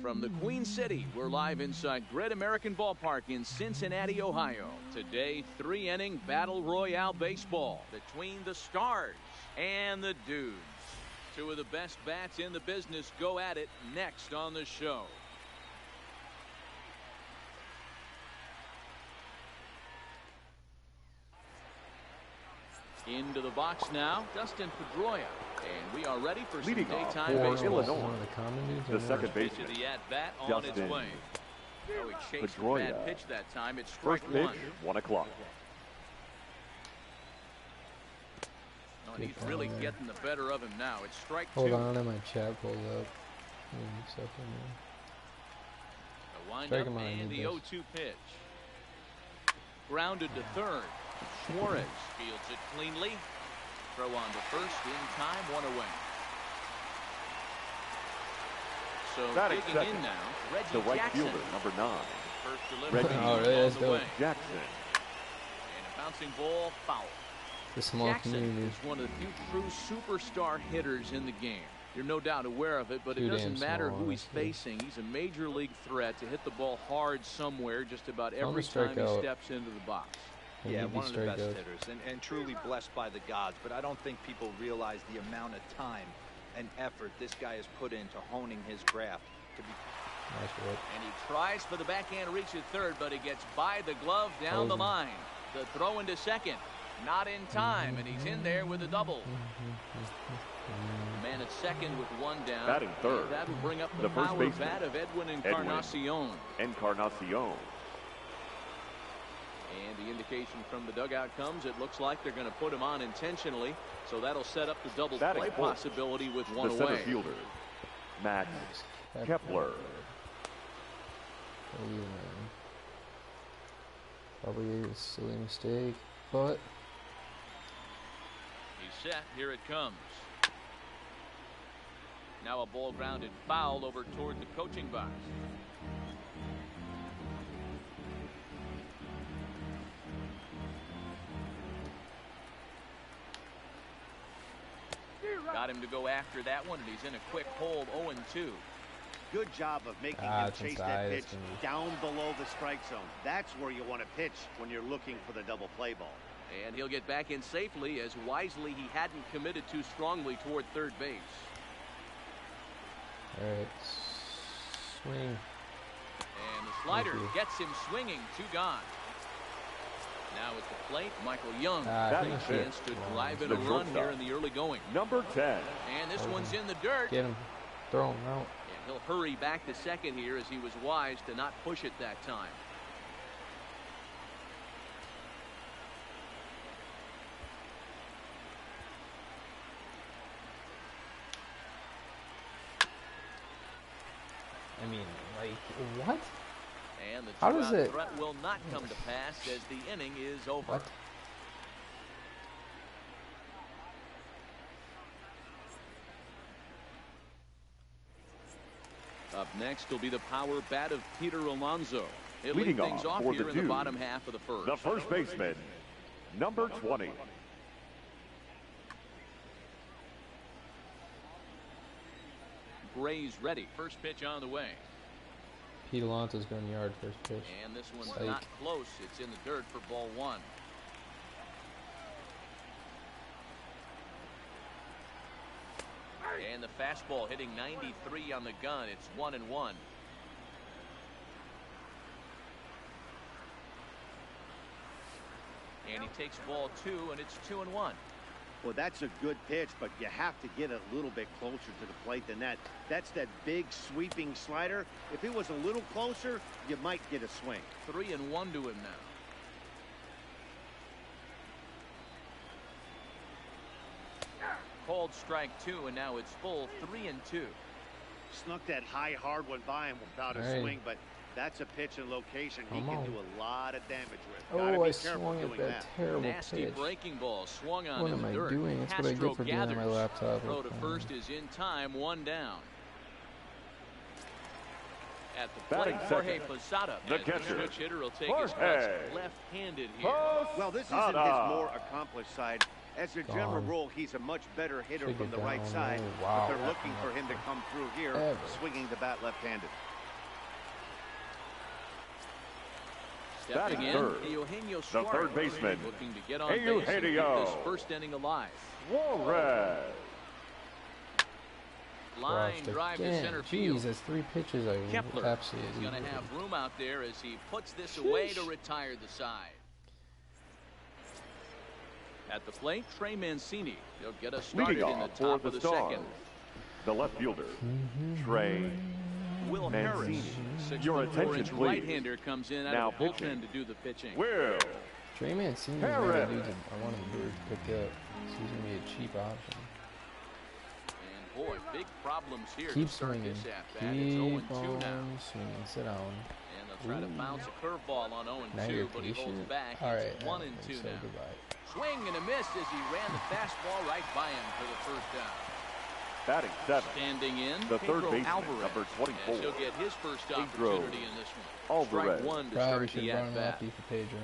From the Queen City, we're live inside Great American Ballpark in Cincinnati, Ohio. Today, 3-inning battle royale baseball between the Stars and the Dudes. Two of the best bats in the business go at it next on the show. Into the box now, Dustin Pedroia. And we are ready for some daytime baseball. Illinois, the second baseman, the at-bat on Dustin its way. Oh, he chased the bad pitch that time. It's strike first pitch, one. 1 o'clock. Oh, and he's really getting the better of him now. It's strike two. Hold on, my chat pulled up. The windup and the 0-2 pitch. Grounded to third. Suarez fields it cleanly. Throw on to first in time, 1 away. So Batting digging second, in now, Reggie the right Jackson. fielder, number 9. First Reggie on the way. Jackson. And a bouncing ball, foul. The small Jackson community is one of the few true superstar hitters in the game. You're no doubt aware of it, but Too it doesn't damn matter small, who he's honestly. facing. He's a major league threat to hit the ball hard somewhere just about Tell him every to strike time he out. steps into the box. Yeah, one of the best strikeouts. hitters and truly blessed by the gods, but I don't think people realize the amount of time and effort this guy has put into honing his craft to be. Nice work. And he tries for the backhand reach at third, but he gets by the glove down the line. The throw into second, not in time, and he's in there with a double. Man at second with one down. Batting third, And that'll bring up the the first power baseman, bat of Edwin Encarnacion. And the indication from the dugout comes, it looks like they're going to put him on intentionally. So that'll set up the double Batting play fourth, possibility with one the center away. fielder, Max Kepler. Probably a silly mistake, but He's set. Here it comes. Now a ball grounded foul over toward the coaching box. Got him to go after that one, and he's in a quick hold, 0-2. Good job of making him it's chase inside. that pitch It's gonna be- down below the strike zone. That's where you want to pitch when you're looking for the double play ball. And he'll get back in safely, as wisely he hadn't committed too strongly toward third base. alright. Swing. And the slider Thank you. gets him swinging, 2 gone. Now at the plate, Michael Young. Batting A fifth, chance to drive in the a run shortstop, here in the early going. number 10. And this one's in the dirt. Get him. Throw him out. And he'll hurry back to second here, as he was wise to not push it that time. I mean, like, what? And the How does two-out it- threat will not come to pass, as the inning is over. What? Up next will be the power bat of Peter Alonso. He'll lead Leading things off off for here the in the Dudes, bottom half of the first. The first baseman, number 20. Gray's ready. First pitch on the way. Pete Alonso's going yard first pitch. And this one's Psych. not close. It's in the dirt for ball 1. And the fastball hitting 93 on the gun. It's 1-1. And he takes ball 2, and it's 2-1. Well, that's a good pitch, but you have to get a little bit closer to the plate than that. That's that big sweeping slider. If it was a little closer, you might get a swing. 3-1 to him now. Called strike 2, and now it's full 3-2. Snuck that high hard one by him without a swing, but that's a pitch and location he can do a lot of damage with. Gotta Oh, be I careful swung at doing that terrible Nasty pitch. breaking ball swung on What in am the I dirt. doing? That's what I Castro get for being on my gathers. laptop. Throw to first is in time, 1 down. At the plate, Jorge Posada. The The catcher. switch hitter will take his cuts left-handed here. Well, this isn't his more accomplished side. As a general rule, he's a much better hitter from the right side. But they're looking for him to come through here, swinging the bat left-handed. Stepping in, Eugenio Suarez, the third baseman, looking to get on base and keep this first inning alive. Suarez. Line drive to center field. Jeez, that's 3 pitches. I Kepler absolutely is going to have room out there as he puts this away to retire the side. At the plate, Trey Mancini. He'll get us started in the top of the second. The left fielder, Trey Will Mancini. Harris, Your 6'4" attention, please. right-hander, comes in out of the bullpen to do the pitching. Will Trey Mancini is one of the dudes I want him to pick up. So he's going to be a cheap option. And boy, big problems here. Keep to start swinging. this at-bat. It's Keep 0-2 now. on swinging. Sit down. And they'll try to bounce a curveball on 0-2, but he holds back. All right, It's 1-2 now. Goodbye. Swing and a miss as he ran the fastball right by him for the first down. batting 7. Standing in, The third Pedro baseman, Alvarez, number 24. as he'll get his first Pedro opportunity in this one. Alvarez. Strike 1 to Probably start should the have run at-bat. lefty for Pedro.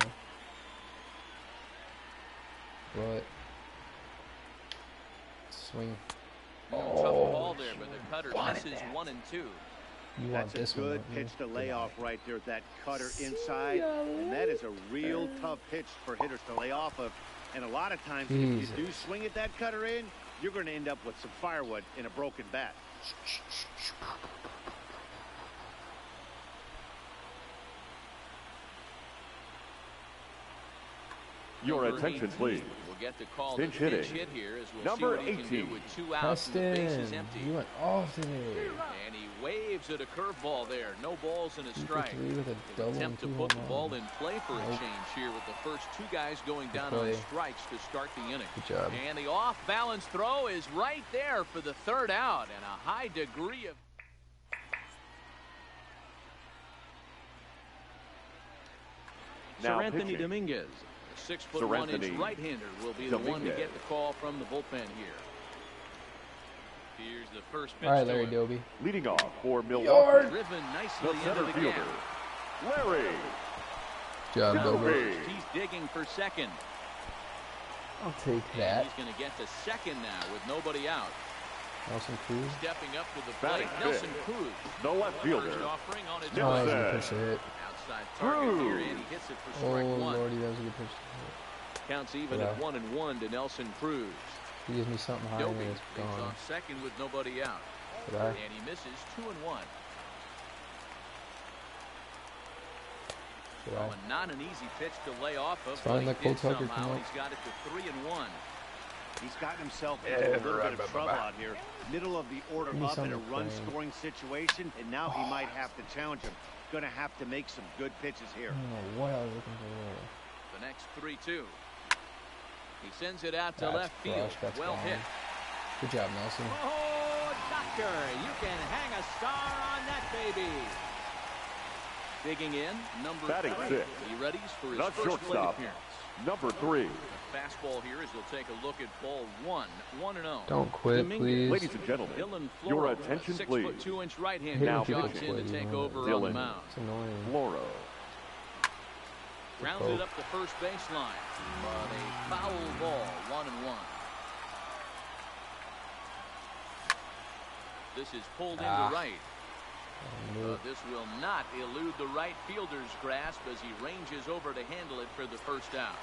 But swing. Tough ball there, but the cutter misses 1-2. You want That's a this good one, pitch to lay off right there. That cutter inside, and that is a real tough pitch for hitters to lay off of. And a lot of times, if you do swing at that cutter in, you're going to end up with some firewood in a broken bat. Your attention, please. We'll get the call Pinch to pinch hitting. hit here as we'll Number see what he can 18. do with 2 outs and the base is empty. You went off today. And he waves at a curveball there. No balls and a strike. With a double Attempt to and put 2 the home ball runs. in play for a change here with the first 2 guys going down on strikes to start the inning. Good job. And the off-balance throw is right there for the 3rd out, and a high degree of Now Sir Anthony pitching. Dominguez, a 6'1" right-hander, will be the one to get the call from the bullpen here. Here's the first pitch. All right, to Larry him. Doby. Leading off for Milwaukee, Driven nicely the center into the fielder, gap. Larry Good job, Doby. Doby. He's digging for second. I'll take And that. he's going to get to second now with nobody out. Nelson Cruz. Stepping up to the plate, Batting Nelson fifth. Cruz. The left fielder, First offering on his Oh, that was a Nelson. good pitch to hit. outside target here, and he hits it for Oh, strike 1. Lordy, that was a good pitch to hit. Counts even at 1-1 to Nelson Cruz. He gives me something higher Doby than it's leads gone. off second with nobody out. Did I? And he misses 2-1. Did Oh, I? and not an easy pitch to lay off of. Fine, but he let Cole did Tucker somehow. come up. He's got it to 3-1. He's gotten himself into a little bit of trouble out here. Middle of the order Give me up in a something run-scoring situation, and now he might have to challenge him. Going to have to make some good pitches here. I don't know what I was looking for. The next 3-2. He sends it out to That's left field. flush, that's Well gone. hit. Good job, Nelson. Oh, doctor, you can hang a star on that baby. Digging in, number Batting 3. sixth. He readies for his the first plate shortstop, appearance. number 3. Fastball here as he'll take a look at ball 1, 1-0. Don't quit, please. Ladies and gentlemen, Dylan your Floro, attention, 6'2" please. right-hander, Now jogs pitching. in to take over on the Dylan. mound. It's annoying. Floro. Grounded up the first baseline, but a foul ball, 1-1. This is pulled into right. This will not elude the right fielder's grasp as he ranges over to handle it for the first out.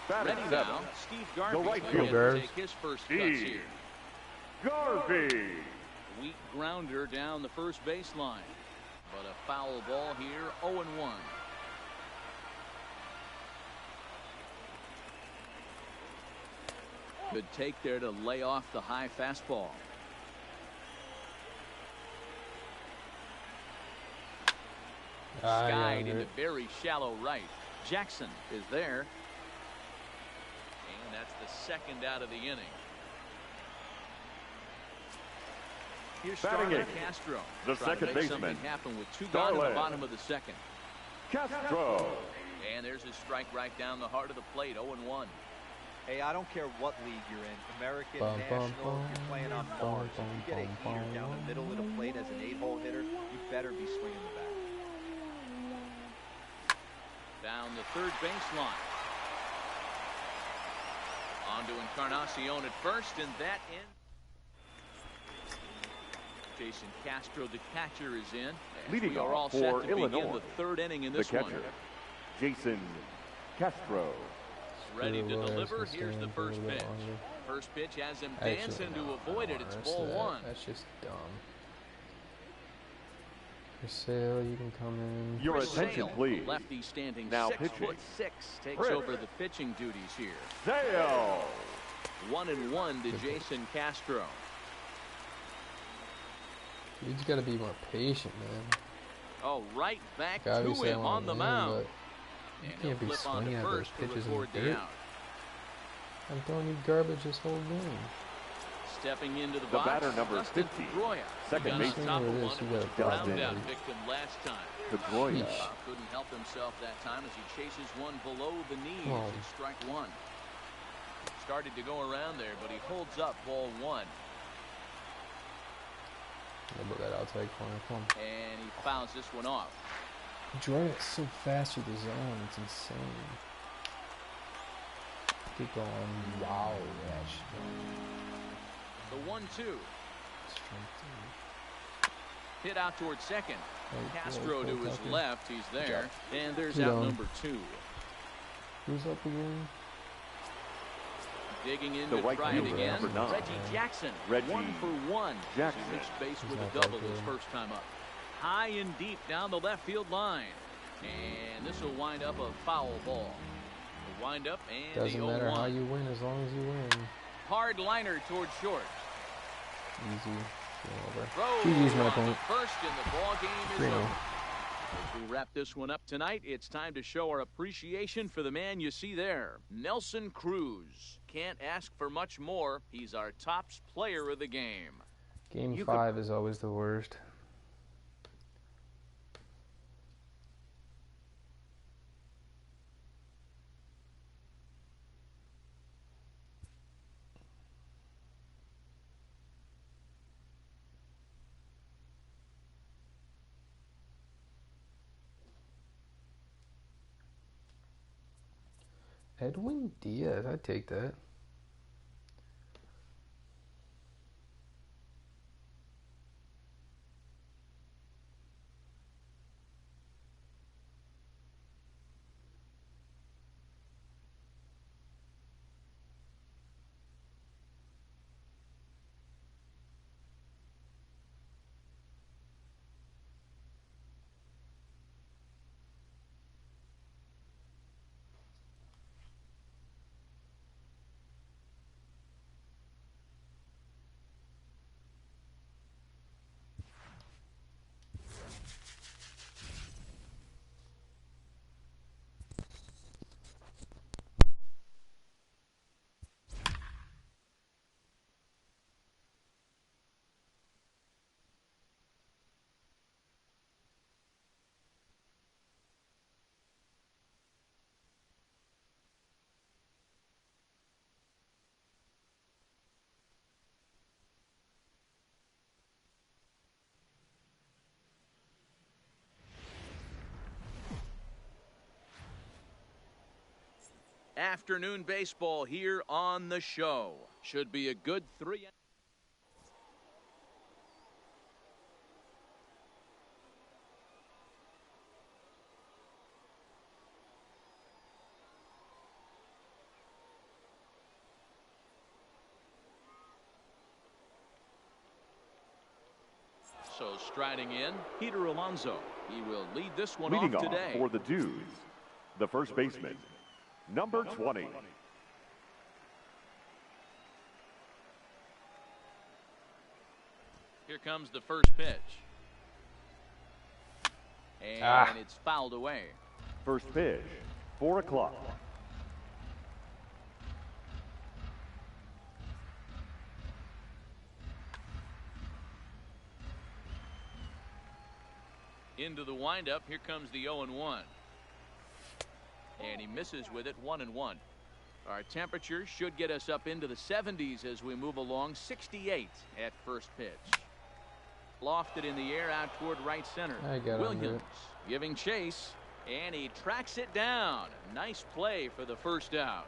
Batting Ready 7. now, Steve Garvey The right will fielder. take his first cuts Steve here. Garvey. Weak grounder down the first baseline, but a foul ball here, 0-1. Good take there to lay off the high fastball. Skied into very shallow right. Jackson is there. And that's the second out of the inning. Here's Batting Starlin eighth, Castro. the trying to second make something baseman, happen with 2 gone in the Starlin bottom of the second. Castro. And there's his strike right down the heart of the plate, 0-1. Hey, I don't care what league you're in, American, National, if you're playing on Mars, if you get a heater down the middle of the plate as an 8-hole hitter, you better be swinging the bat. Down the third baseline. On to Encarnacion at first, and that ends. Jason Castro, the catcher, is in. Leading we are all off set for to begin Illinois, the third inning in the this catcher, one. Jason Castro. Ready to deliver. Here's the first pitch. First pitch has him dancing to avoid it. It's ball 1. That's just dumb. For sale, you can come in. Your Chris attention, Sale, please. the lefty standing Now 6'6", pitching. takes Chris over the pitching duties here. Sale. 1-1 to Jason Castro. You just gotta be more patient, man. Oh, right back Like, to obviously I him wanna on the win, mound. but you And can't be he'll flip on swinging to at those first to pitches in the record the dirt. out. I'm throwing you garbage this whole game. Stepping into the The box, batter number Dustin 50, Pedroia. second He got baseman. on top of Whatever it one is, and you was a gotta ground dodge out in. victim last time. Pedroia. Couldn't help himself that time as he chases one below the knees. Oh. It's strike 1. Started to go around there, but he holds up ball 1. Remember that outside corner. Come on. And he fouls this one off. Drawing it so fast through the zone, it's insane. Keep going. Wow, gosh. The 1-2. Strike 2. Hit out towards second. Oh, Castro to his Tucker. left. He's there. And there's Keep out going. number 2. Who's up again? Digging in The to right try it fielder, again. number 9. Reggie Jackson. Reggie 1 for 1. Jackson. He reached base He's with a not that double his good. first time up. High and deep down the left field line. And this will wind up a foul ball. A wind up and Doesn't the matter 0-1. how you win as long as you win. Hard liner towards short. Easy. Game over. Throw GG's my on point. the first, and the ball game is 3-0. over. As we wrap this one up tonight, it's time to show our appreciation for the man you see there, Nelson Cruz. Can't ask for much more. He's our tops player of the game. Game You 5 is always the worst. Edwin Diaz, I'd take that. Afternoon baseball here on the show. Should be a good 3. So striding in, Peter Alonso. He will lead this one Leading off off today. for the Dudes, the first baseman, number 20. Here comes the first pitch. And it's fouled away. First pitch, 4 o'clock. Into the windup. Here comes the 0-1. And he misses with it. 1-1. Our temperature should get us up into the 70s as we move along. 68 at first pitch. Lofted in the air out toward right center. Williams giving chase, and he tracks it down. Nice play for the first out.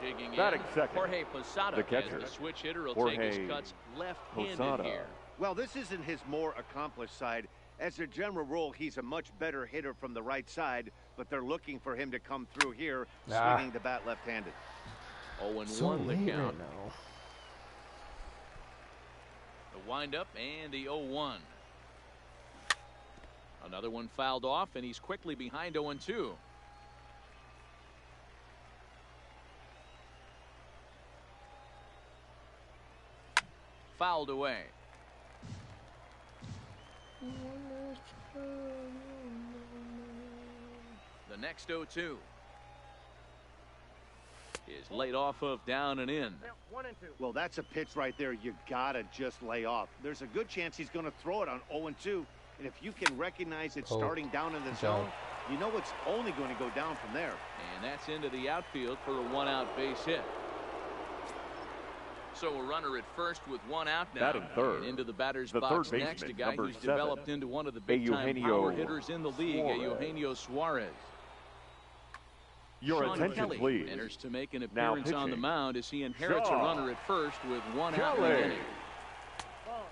Digging in, Jorge Posada, the catcher. as the switch hitter will take his cuts left-handed here. Well, this isn't his more accomplished side. As a general rule, he's a much better hitter from the right side, but they're looking for him to come through here, swinging the bat left-handed. 0-1 the count. Right now. The windup and the 0-1. Another one fouled off, and he's quickly behind 0-2. Fouled away. The next 0-2 is laid off of down and in. 1-2. Well, that's a pitch right there you gotta just lay off. There's a good chance he's going to throw it on 0-2, and if you can recognize it starting down in the zone, you know it's only going to go down from there. And that's into the outfield for a one-out base hit. So a runner at first with one out now. Batting third. And into the batter's The box third next, a baseman, guy who's 7, developed into one of the big-time power hitters in the league, Eugenio Suarez. Your Sean attention, Kelly please. enters to make an Now appearance on the pitching. mound as he inherits a Shaw. runner at first with one out in the Kelly. inning.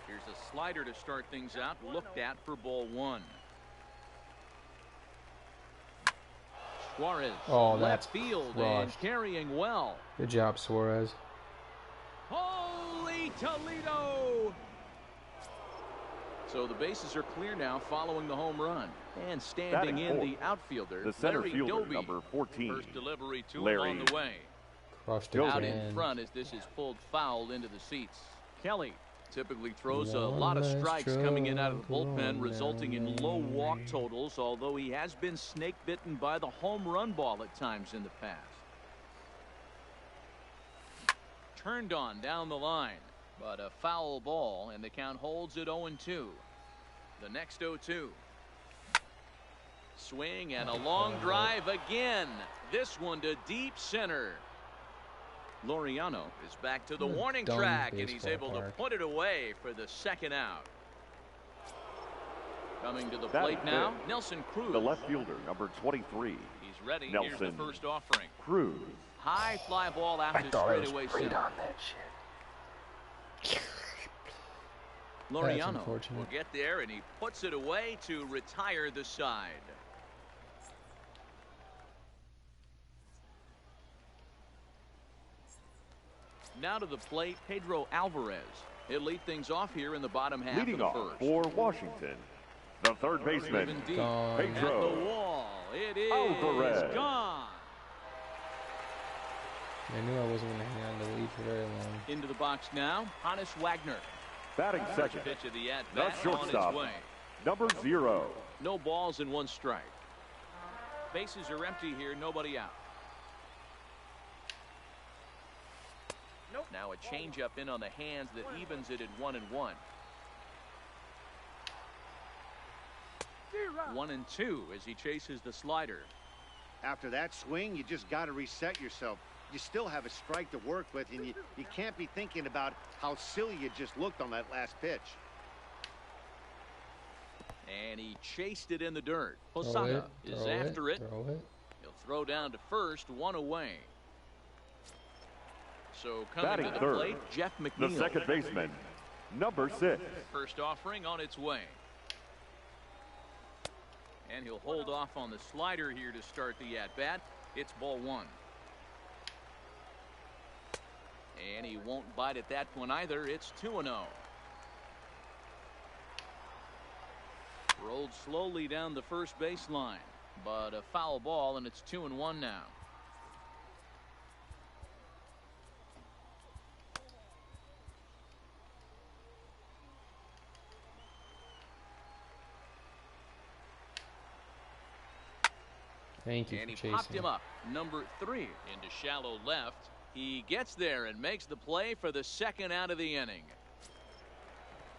Here's a slider to start things out, looked at for ball one. Suarez, that's left field crushed. and carrying well. Good job, Suarez. Holy Toledo! So the bases are clear now following the home run. And standing Batting in fourth, the outfielder, the center Larry fielder, Doby. number 14. First delivery to him Larry on the way. Crushed it Out again. in front as this is pulled foul into the seats. Kelly typically throws a lot of strikes coming in out of the bullpen, resulting in low walk totals, although he has been snake bitten by the home run ball at times in the past. Turned on down the line, but a foul ball, and the count holds at 0-2. The next 0-2. Swing and a long drive again. This one to deep center. Laureano is back to the warning track, and he's able to put it away for the second out. Coming to the plate now, Nelson Cruz. The left fielder, number 23. He's ready. Nelson Here's the first offering. Cruz. High fly ball out I to thought I was straightaway great center. on that shit. Laureano will unfortunate. get there, and he puts it away to retire the side. Now to the plate, Pedro Alvarez. He'll lead things off here in the bottom half Leading of the off first. for Washington, the third baseman, Driven deep Gone. at the Pedro wall. It is Alvarez. gone. I knew I wasn't going to hang on to the lead for very long. Into the box now, Hannes Wagner. batting second, Pitch of the the at-bat on its shortstop, way. number 0. No balls and one strike. Bases are empty here, nobody out. Nope. Now a changeup in on the hands that evens it at 1-1. 1-2 as he chases the slider. After that swing, you just got to reset yourself. You still have a strike to work with, and you can't be thinking about how silly you just looked on that last pitch. And he chased it in the dirt. Posada is after it. He'll throw down to first, one away. So coming Batting to the third, plate, Jeff the McNeil. second baseman, number 6. First offering on its way. And he'll hold off on the slider here to start the at-bat. It's ball one. And he won't bite at that one either. It's 2-0. Rolled slowly down the first baseline, but a foul ball, and it's 2-1 now. Thank you And he for popped chasing. him up. Number 3 into shallow left. He gets there and makes the play for the second out of the inning.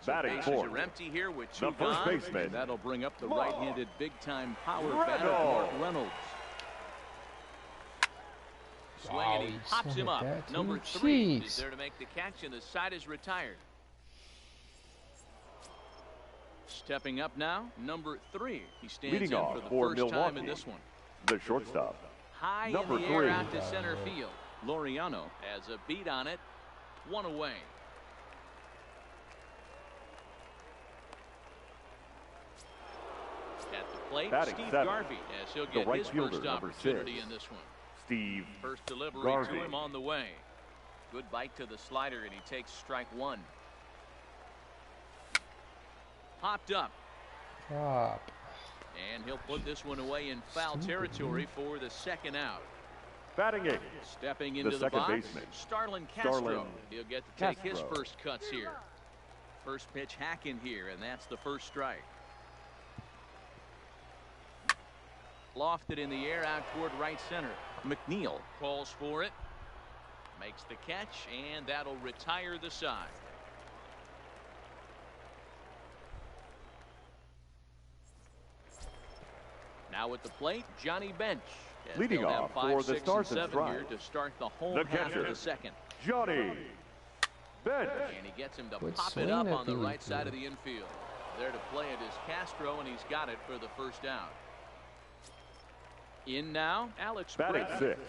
So Batting bases fourth. are empty here with The two first gone. baseman. And that'll bring up the right-handed big-time power Reynolds. batter, Mark Reynolds. Swing and he he pops him swung up. at that, Number too. 3 Jeez. is there to make the catch, and the side is retired. Stepping up now, number 3. He stands Leading in off for the for first time Milwaukee. in this one. The shortstop. High Number in the air 3. out to center field. Laureano has a beat on it. 1 away. At the plate, Batting Steve 7. Garvey, as he'll The get right his fielder, first number opportunity 6. in this one. Steve First delivery Garvey. to him on the way. Good bite to the slider, and he takes strike 1. Popped up. Drop. And he'll put this one away in foul territory for the second out. Batting 8. Stepping into the second box, baseman. Starlin Castro. Starlin He'll get to take his Castro. first cuts here. First pitch hack in here, and that's the first strike. Lofted in the air out toward right center. McNeil calls for it. Makes the catch, and that'll retire the side. Now at the plate, Johnny Bench. As Leading they'll have off 5, for the 6, Stars and and 7 here Stripes. to start the home The half of catcher, the second. Johnny Bench. And he gets him to Quit pop it swinging up at on the the right side of infield. the infield. There to play it is Castro, and he's got it for the first out. In now, Alex Batting Bregman. 6.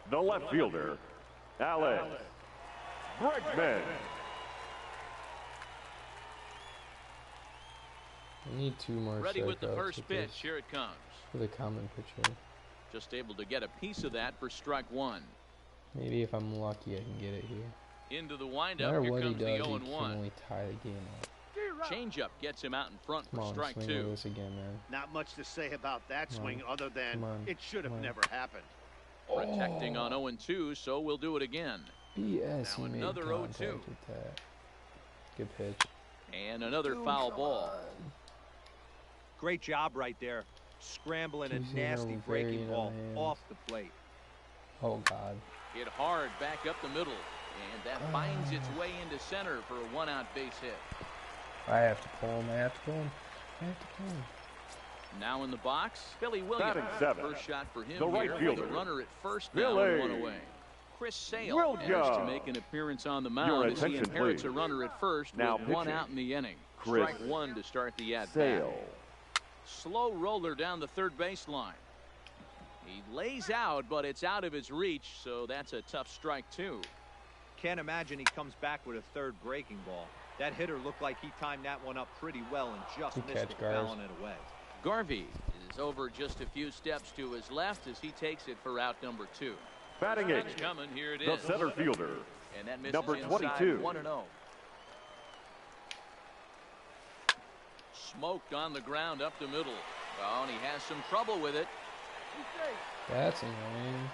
The left fielder, Alex Bregman. I need 2 more Ready with the strikeouts first with pitch. this Here it comes. for the common pitcher. Just able to get a piece of that for strike 1. Maybe if I'm lucky, I can get it here. Into the No windup. matter Here what he comes the does, he 0 can 1. only tie the game up. Changeup gets him out in front Come for on, strike swing 2. with this again, man. Not much to say about that Come swing on. other than Come on. it should have Come on. never happened. Protecting on 0 2, so we'll do it again. BS, Now he made another contact 0-2. with that. Good pitch. And another foul ball. Great job right there. Scrambling a Keeps him nasty very breaking in ball our hands. off the plate. Oh, God. Hit hard back up the middle. And that finds its way into center for a 1-out base hit. I have to pull him. I have to pull him. I have to pull him. Now in the box, Philly Williams. Batting 7. First shot for him The right here with fielder, a runner at first now Philly and 1 away. Chris Sale Williams. enters to make an appearance on the Your mound as he attention, inherits please. a runner at first Now with 1 pitching. out in the inning. Chris Strike 1 to start the at-bat. Sale. Slow roller down the third baseline. He lays out, but it's out of his reach, so that's a tough strike 2. Can't imagine he comes back with a third breaking ball. That hitter looked like he timed that one up pretty well and just Good missed catch, it, Garz. fouling it away. Garvey is over just a few steps to his left as he takes it for out number 2. Batting 8. Pitch coming, here it The is. center fielder, And that misses number inside 22. 1-0. Smoked on the ground up the middle. Oh, and he has some trouble with it. That's annoying.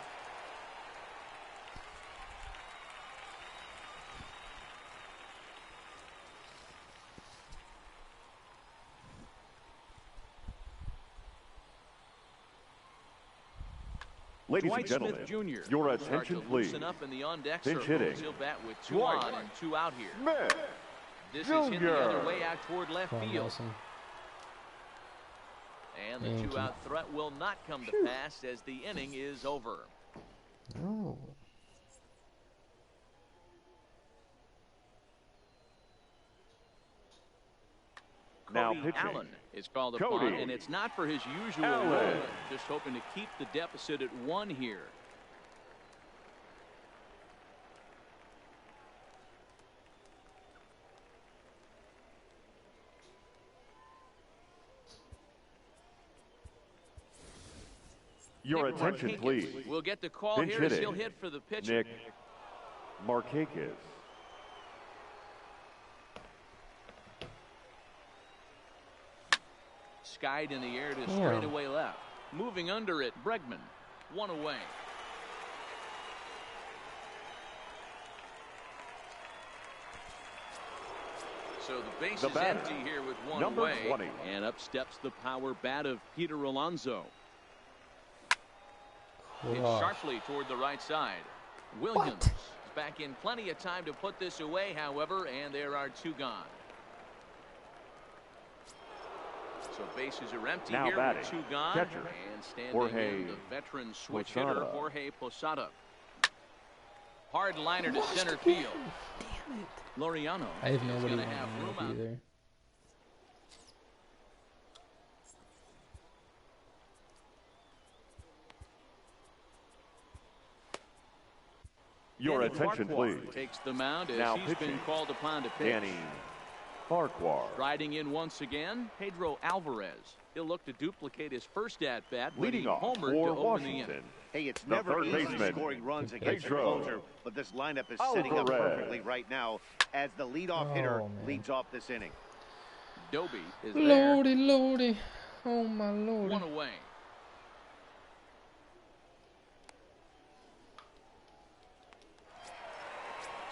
Ladies Dwight and gentlemen, Smith Jr. your will start attention, to please. loosen up in the on-deck Pinch circle hitting. as he'll bat with 2 Dwight on and 2 out here. Smith This is hit the Jr. other way out toward left Come on, field. Nelson. And the Thank you. 2-out threat will not come to pass as the inning is over. No. Now Cody pitching. Allen is called Cody upon, and it's not for his usual Allen. role. Just hoping to keep the deficit at 1 here. Your Nick attention, Markakis please. will get the call Pinch here as hitting. he'll hit for the pitcher. Nick Markakis. Skied in the air to Damn. straightaway left. Moving under it, Bregman. 1 away. So the base The is batter, empty here with 1 number away. 20. And up steps the power bat of Peter Alonso. Hit Gosh. sharply toward the right side. Williams is back in plenty of time to put this away, however, and there are 2 gone. So bases are empty Now here batting, with 2 gone. catcher, And standing Jorge in the veteran switch Posada. hitter, Jorge Posada. Hard liner to center field. Damn it. Laureano I have is nobody going to have in room the out. either. Your Danny attention, Farquhar please. takes the mound as Now he's been pitching, called upon to pitch. Danny Farquhar. Riding in once again, Pedro Alvarez. He'll look to duplicate his first at-bat when Leading he off homered for to open the Washington. inning. Hey, it's The never third easy baseman, scoring runs against your Pedro closer, but this lineup is setting up Alvarez. perfectly right now as the leadoff hitter man. leads off this inning. Doby is there. Lordy, lordy. Oh, my lordy. 1 away.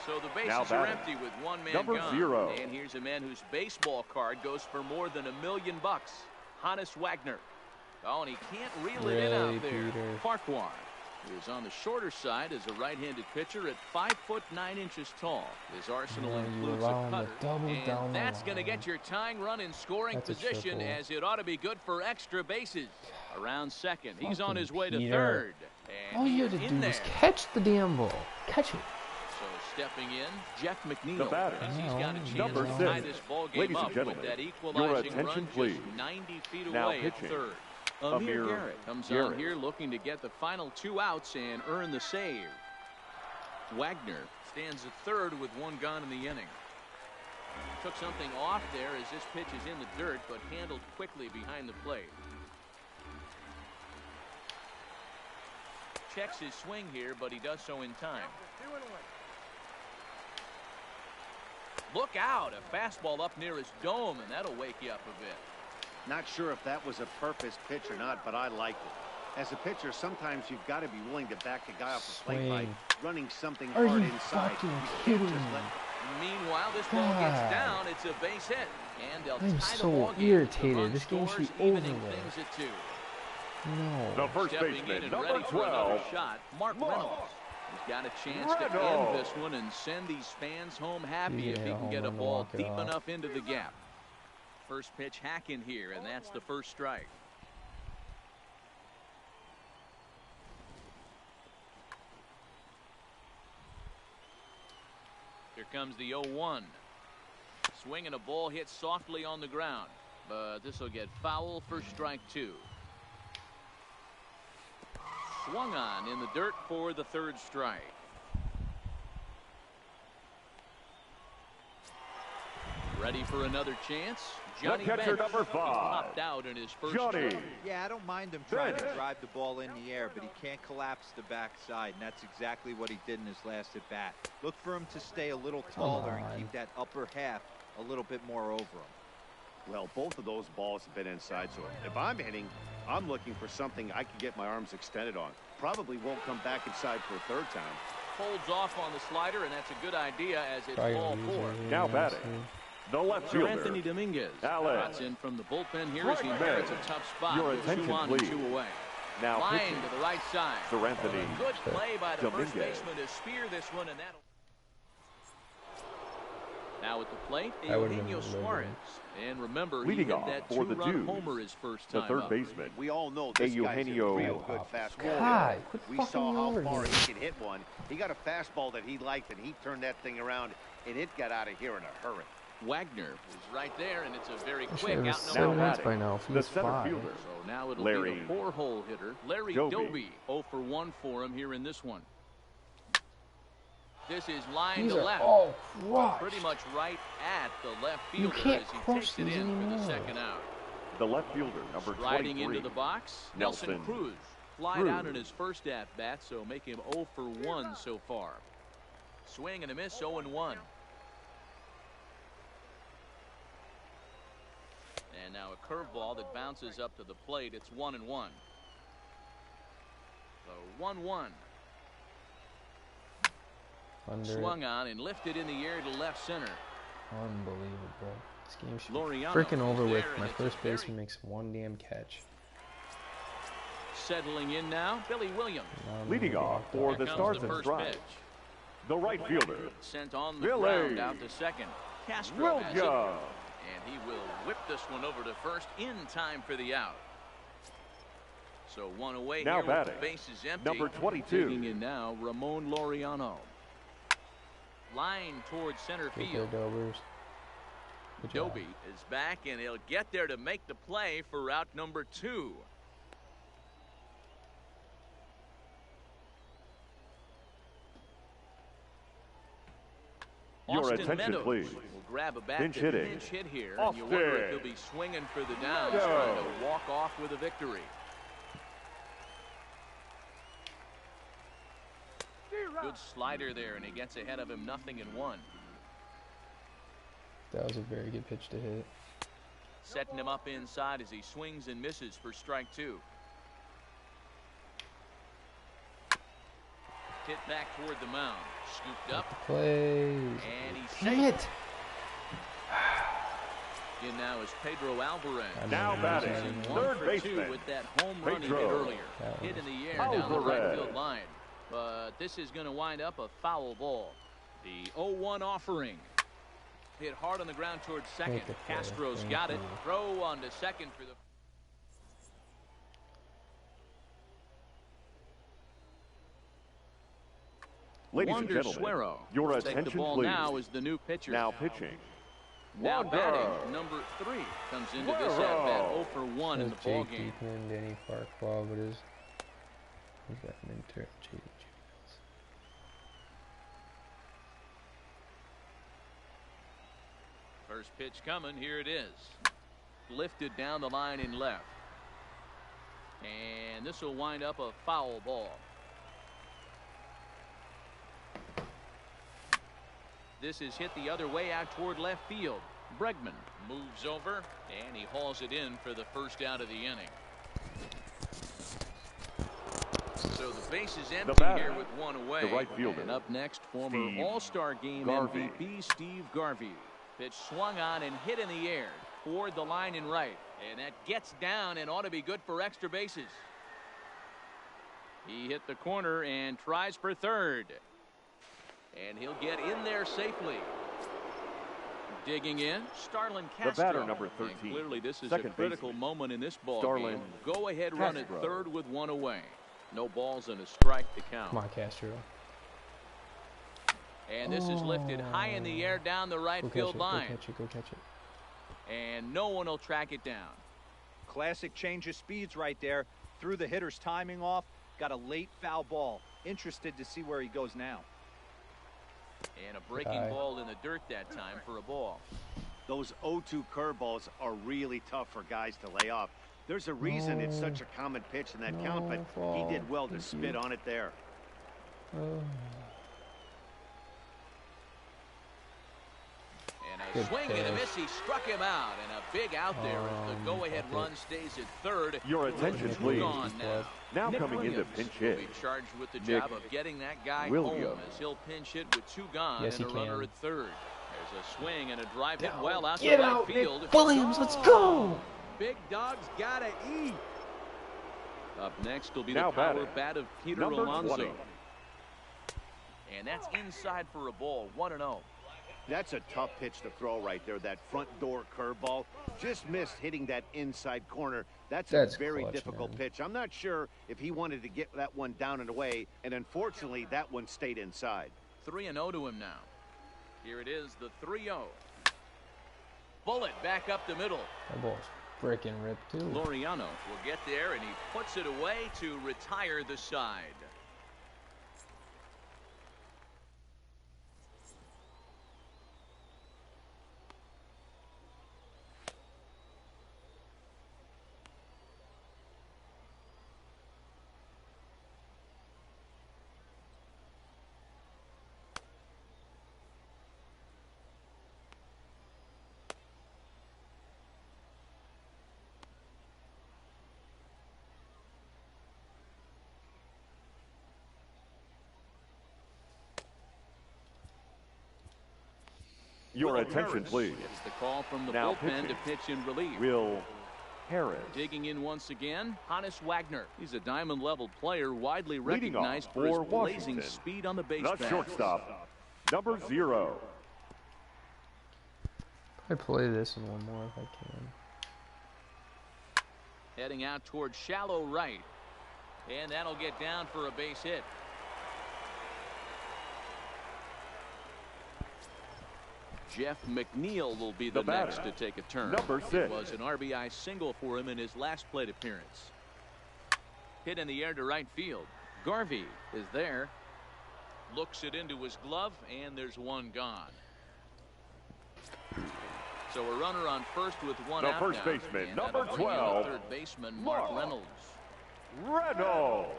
So the Now bases are batting, empty with 1 man number gone. 0. And here's a man whose baseball card goes for more than $1 million. Hannes Wagner. Oh, and he can't reel it in Really, out there. Peter? Farquhar is on the shorter side as a right-handed pitcher at 5'9" tall. His arsenal Yeah, you includes a allow him to cutter, double down and the that's going to line. get your tying run in scoring That's a position, triple. as it ought to be good for extra bases. Around second, he's on Fucking his way to Peter. third. And All you he's had to in do was there. catch the damn ball. Catch it. So stepping in, Jeff McNeil. The batter, Thinks he's got a chance number to 6. tie this ball game Ladies and up gentlemen, with that your equalizing attention, run please. just 90 feet Now away at pitching, third. Amir Garrett comes on Garrett. here looking to get the final 2 outs and earn the save. Wagner stands at third with 1 gone in the inning. Took something off there as this pitch is in the dirt, but handled quickly behind the plate. Checks his swing here, but he does so in time. Look out, a fastball up near his dome, and that'll wake you up a bit. Not sure if that was a purpose pitch or not, but I liked it. As a pitcher, sometimes you've got to be willing to back a guy off the plate by Swing. running something Are hard you inside. fucking You can't kidding just me? Meanwhile, this ball gets God. down. It's a base hit. And they'll I'm tie the so ball game. irritated. The run This game should scores, be over evening with. things at 2. No. The first Stepping in baseman, and number ready for another 12. shot, Mark Reynolds. He's got a chance to Reynolds. end this one and send these fans home happy He's if he gonna can hit get a a home run to ball walk it deep off. enough into the gap. First pitch hacking here, and that's the first strike. Here comes the 0-1. Swing and a ball hit softly on the ground, but this will get foul for strike 2. Swung on in the dirt for the third strike. Ready for another chance. Johnny catcher, Bench. number He's 5. popped out in his first Johnny. start. Yeah, I don't mind him trying to Bench. drive the ball in the air, but he can't collapse the backside, and that's exactly what he did in his last at bat. Look for him to stay a little taller and on. keep that upper half a little bit more over him. Well, both of those balls have been inside, so if I'm hitting, I'm looking for something I can get my arms extended on. Probably won't come back inside for a third time. Holds off on the slider, and that's a good idea as it's Probably ball gonna lose 4. it here, Now honestly. batting, the left Sir Anthony fielder. Dominguez Alex. trots in from the bullpen here as he Right inherits a man. tough spot Your with 2 attention, on and please. 2 away. Now Line pitching, to the right side. Sir Anthony Good play by the first Dominguez. baseman to spear this one, and that'll. Now at the plate, That would've been Eugenio delivered. Suarez. And remember, Leading he hit off that for the 2-run Dudes, homer his first the time third up. baseman. We all know this guy's a Eugenio real good fastball. God, quit We fucking saw me how over far here. he could hit one. He got a fastball that he liked, and he turned that thing around, and it got out of here in a hurry. Wagner is right there, and it's a very I quick should have out 7 number hits batting, by now. If the he's center 5. fielder. So now it'll Larry be a 4-hole hitter. Larry Doby. Doby, 0 for 1 for him here in this one. This is line These to are left. all crushed. Pretty much right at the left You fielder can't as he crush takes it these in for the anymore. second out. The left fielder, number 23. Riding into the box, Nelson Nelson Cruz. Flied Cruz. out in his first at-bat, so make him 0 for 1 so far. Swing and a miss, 0-1. And now a curveball that bounces up to the plate. It's 1-1. So 1-1. Under Swung on and lifted in the air to left center. Unbelievable. This game should Laureano be freaking is over with. there, and My it's a first very- baseman makes one damn catch. Settling in now, Billy Williams. Now I'm Leading gonna off walk for off. the Here Stars comes the and first Stripes. pitch. The right fielder, Sent on the Billy ground out to second. Castro has it. Williams. And he will whip this one over to first in time for the out. So one away now here batting, with the bases empty. number 22. Digging in now, Ramon Laureano. Line towards center field. Doby is back, and he'll get there to make the play for out number 2. Your Austin attention, Meadows please. will grab a bat Pinch to hitting. pinch hit here, Austin. and you wonder if he'll be swinging for the downs, trying to walk off with a victory. Good slider there, and he gets ahead of him 0-1. That was a very good pitch to hit. Setting him up inside as he swings and misses for strike 2. Hit back toward the mound. Scooped up. Play. And he's Damn safe. it. In now is Pedro Alvarez. Now batting, third baseman, with that home run he hit earlier. Hit in the air down the right field line. But this is going to wind up a foul ball. The 0-1 offering. Hit hard on the ground towards second. Castro's got it. Throw on to second for the... Ladies and gentlemen, your attention, the ball please. now is the new pitcher. Now pitching. Now batting, number 3 comes into this at bat 0 for 1 in the ball game. Danny Farquhar, what is? He's got an inter. First pitch coming. Here it is. Lifted down the line in left. And this will wind up a foul ball. This is hit the other way out toward left field. Bregman moves over, and he hauls it in for the first out of the inning. So the base is empty here with one away. The right fielder. And up next, former All-Star Game MVP Steve Garvey. Pitch swung on and hit in the air toward the line and right. And that gets down and ought to be good for extra bases. He hit the corner and tries for third. And he'll get in there safely. Digging in, Starlin Castro. The batter, number 13. And clearly this is Second a critical baseman. moment in this ball Starlin game. Go ahead run at Castro. third with one away. No balls and a strike to count. Come on, Castro. And this is lifted high in the air down the right field line. Go catch it. And no one will track it down. Classic change of speeds right there. Threw the hitter's timing off. Got a late foul ball. Interested to see where he goes now. And a breaking ball in the dirt that time for a ball. Those 0-2 curveballs are really tough for guys to lay off. There's a reason it's such a common pitch in that count, but he did well to spit on it there. And a swing and a miss. He struck him out, and a big out there as the go-ahead run stays at third. Your attention, please. Now coming in to pinch hit. Will be charged with the job of getting that guy home as he'll pinch hit with 2 gone and a runner at third. There's a swing and a drive hit well out to right field. Williams, let's go! Big dog's gotta eat. Up next will be now the power bat of Peter number Alonso. 20. And that's inside for a ball, 1-0. That's a tough pitch to throw right there. That front door curveball just missed hitting that inside corner. That's a very difficult pitch. I'm not sure if he wanted to get that one down and away, and unfortunately that one stayed inside. 3-0 to him now. Here it is, the 3-0. Bullet back up the middle. That ball's freaking ripped too. Laureano will get there, and he puts it away to retire the side. Your attention, please. It's the call from the now bullpen to pitch in relief. Will Harris. Digging in once again, Hannes Wagner. He's a diamond-level player, widely Leading recognized off for his for blazing Washington, speed on the base the path. shortstop, number 0. I play this and one more if I can. Heading out towards shallow right. And that'll get down for a base hit. Jeff McNeil will be the next to take a turn. Number 6. It was an RBI single for him in his last plate appearance. Hit in the air to right field. Garvey is there. Looks it into his glove, and there's one gone. So a runner on first with one out. The first now, baseman, and number that'll bring in 12, the third baseman, Mark Reynolds. Reynolds.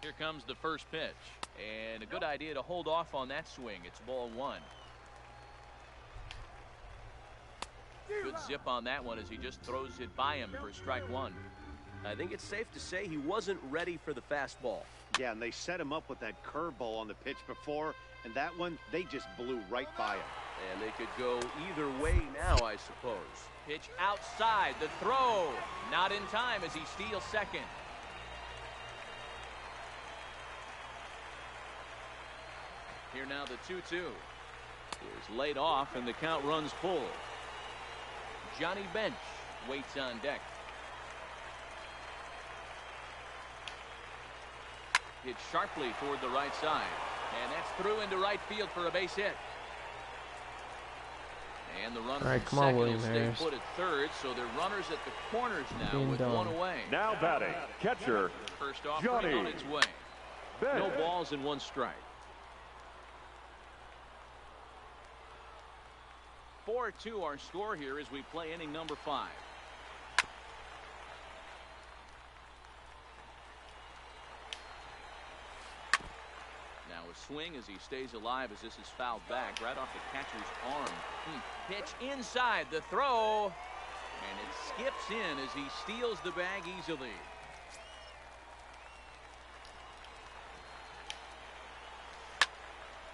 Here comes the first pitch, and a good idea to hold off on that swing. It's ball one. Good zip on that one as he just throws it by him for strike one. I think it's safe to say he wasn't ready for the fastball. Yeah, and they set him up with that curveball on the pitch before, and that one, they just blew right by him. And they could go either way now, I suppose. Pitch outside, the throw. Not in time as he steals second. Here now the 2-2. Is laid off and the count runs full. Johnny Bench waits on deck. Hit sharply toward the right side. And that's through into right field for a base hit. And the runner Alright, from come on, second will William stay Harris. put at third, so they're runners at the corners now Being with done. one away. Now batting, catcher, First offering Johnny on its way. Bench. No balls and one strike. 4-2 our score here as we play inning number 5. Now a swing as he stays alive as this is fouled back right off the catcher's arm. Pitch inside, the throw, and it skips in as he steals the bag easily.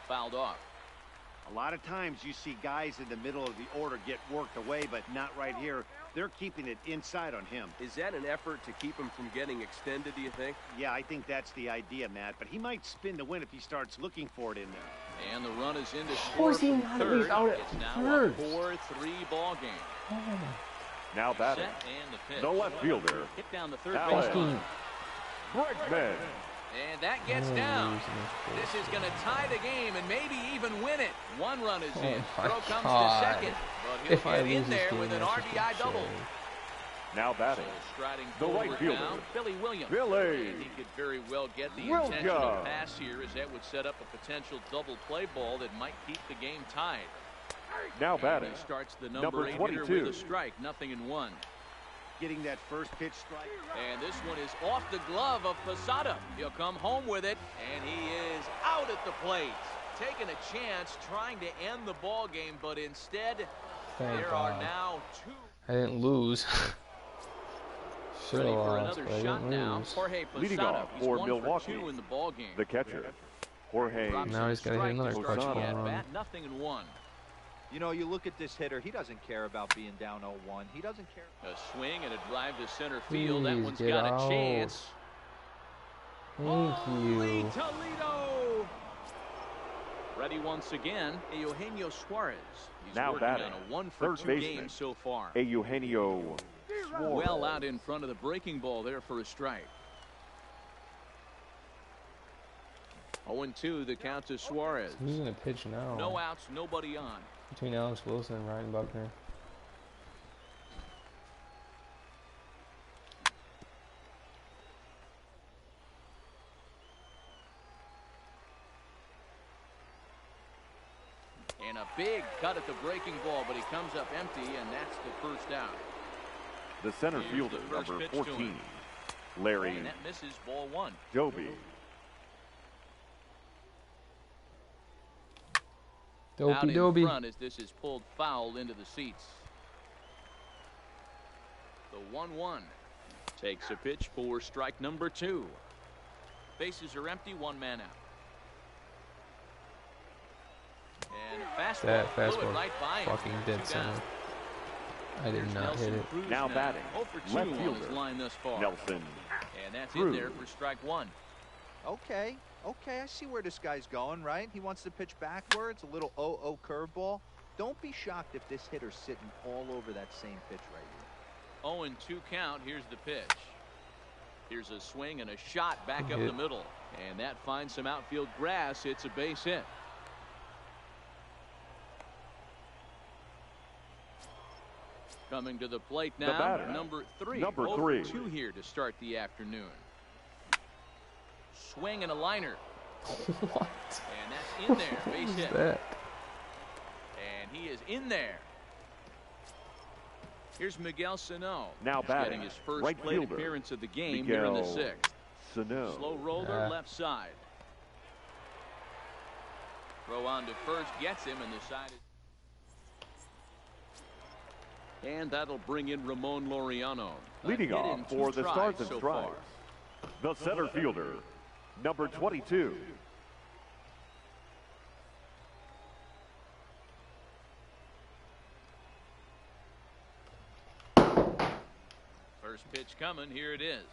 Fouled off. A lot of times you see guys in the middle of the order get worked away, but not right here. They're keeping it inside on him. Is that an effort to keep him from getting extended, do you think? Yeah, I think that's the idea, Matt, but he might spin the win if he starts looking for it in there. And the run is into How score is he from not at third. least out at It's now first? a 4-3 ball game. Now batting, Set and the pitch. the left fielder, Hit down the third Alex baseline. Bregman. And that gets down. This is going to tie the game and maybe even win it. One run is in. my Throw comes God. to second. But he'll If I get in lose this there game, with an I should RBI get double. saved. Now So batting, striding the right forward fielder, now, Billy Williams. Billy. And he could very well get the Williams. intentional pass here as that would set up a potential double play ball that might keep the game tied. now And batting, he starts the number number 8 hitter 22. with a strike. 0-1. Getting that first pitch strike. And this one is off the glove of Posada. He'll come home with it, and he is out at the plate. Taking a chance, trying to end the ball game, but instead, Thank there God. are now 2. I didn't lose. Should have Ready for lost, another but I shot didn't now. lose. Jorge Leading Posada. off He's for 1 Milwaukee, for 2 in the ball game. the catcher, Jorge. Drops Now a he's gotta hit strike another to clutch start the home run. at-bat. 0-1. You know, you look at this hitter, he doesn't care about being down 0-1. He doesn't care. A swing and a drive to center field. That Please one's get got out. a chance. Thank Holy you. Toledo! Ready once again, Eugenio Suarez. He's Now working batting, on a 1 third for 2 baseman, game so far. Eugenio Suarez. Well out in front of the breaking ball there for a strike. 0-2 the count to Suarez. Who's gonna pitch now? No outs, nobody on. Between Alex Wilson and Ryan Buckner. And a big cut at the breaking ball, but he comes up empty, and that's the first out. The center Here's fielder, the first number pitch to 14, him. Larry And that misses, ball 1. Doby. Out Dopey in Dobie. front as this is pulled foul into the seats. The 1-1 takes a pitch for strike number 2. Bases are empty, 1 man out. And a fastball. That Blew it fastball right by him. fucking dead 2 center. down. I did Here's not Nelson hit it. Cruz Now batting, 0 for 2 left on his fielder, line thus far. Nelson And that's Cruz. in there for strike 1. Okay, I see where this guy's going, right? He wants to pitch backwards, a little 0-0 curveball. Don't be shocked if this hitter's sitting all over that same pitch right here. 0-2 count. Here's the pitch. Here's a swing and a shot back up the middle. And that finds some outfield grass. It's a base hit. Coming to the plate now, number 3. Number 3. 3. 2 here to start the afternoon. Swing and a liner. What? And that's in there. Base hit. That? And he is in there. Here's Miguel Sano. Now batting, getting his first right plate fielder, appearance of the game here in the 6th. Sano. Slow roller left side. Throw on to first, gets him, and the side is. And that'll bring in Ramon Laureano. Leading off for the Stars and so Stripes, the center fielder, number 22. First pitch coming. Here it is.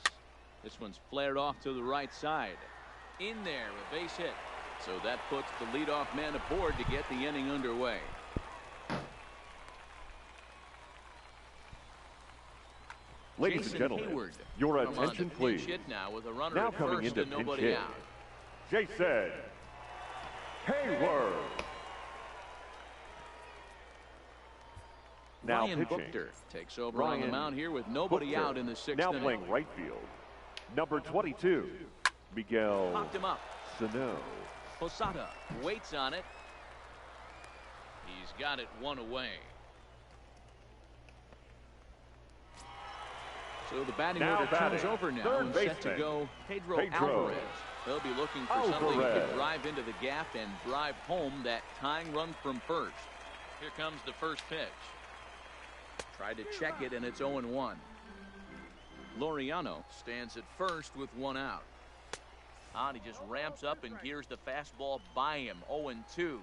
This one's flared off to the right side. In there, a base hit. So that puts the leadoff man aboard to get the inning underway. Ladies and gentlemen, Hayward your attention please. Hit now with a runner Now at coming first into and pinch nobody hit, out. Jason Hayward. Now Ryan pitching, Buchter takes over on the mound here with nobody Buchter, out in the 6th now inning. playing right field, number 22, Miguel Popped him up. Sano. Posada waits on it. He's got it 1 away. So the batting order turns over now and set to go Pedro Alvarez. They'll be looking for somebody who can drive into the gap and drive home that tying run from first. Here comes the first pitch. Tried to check it, and it's 0-1. Laureano stands at first with 1 out. He just ramps up and gears the fastball by him. 0-2.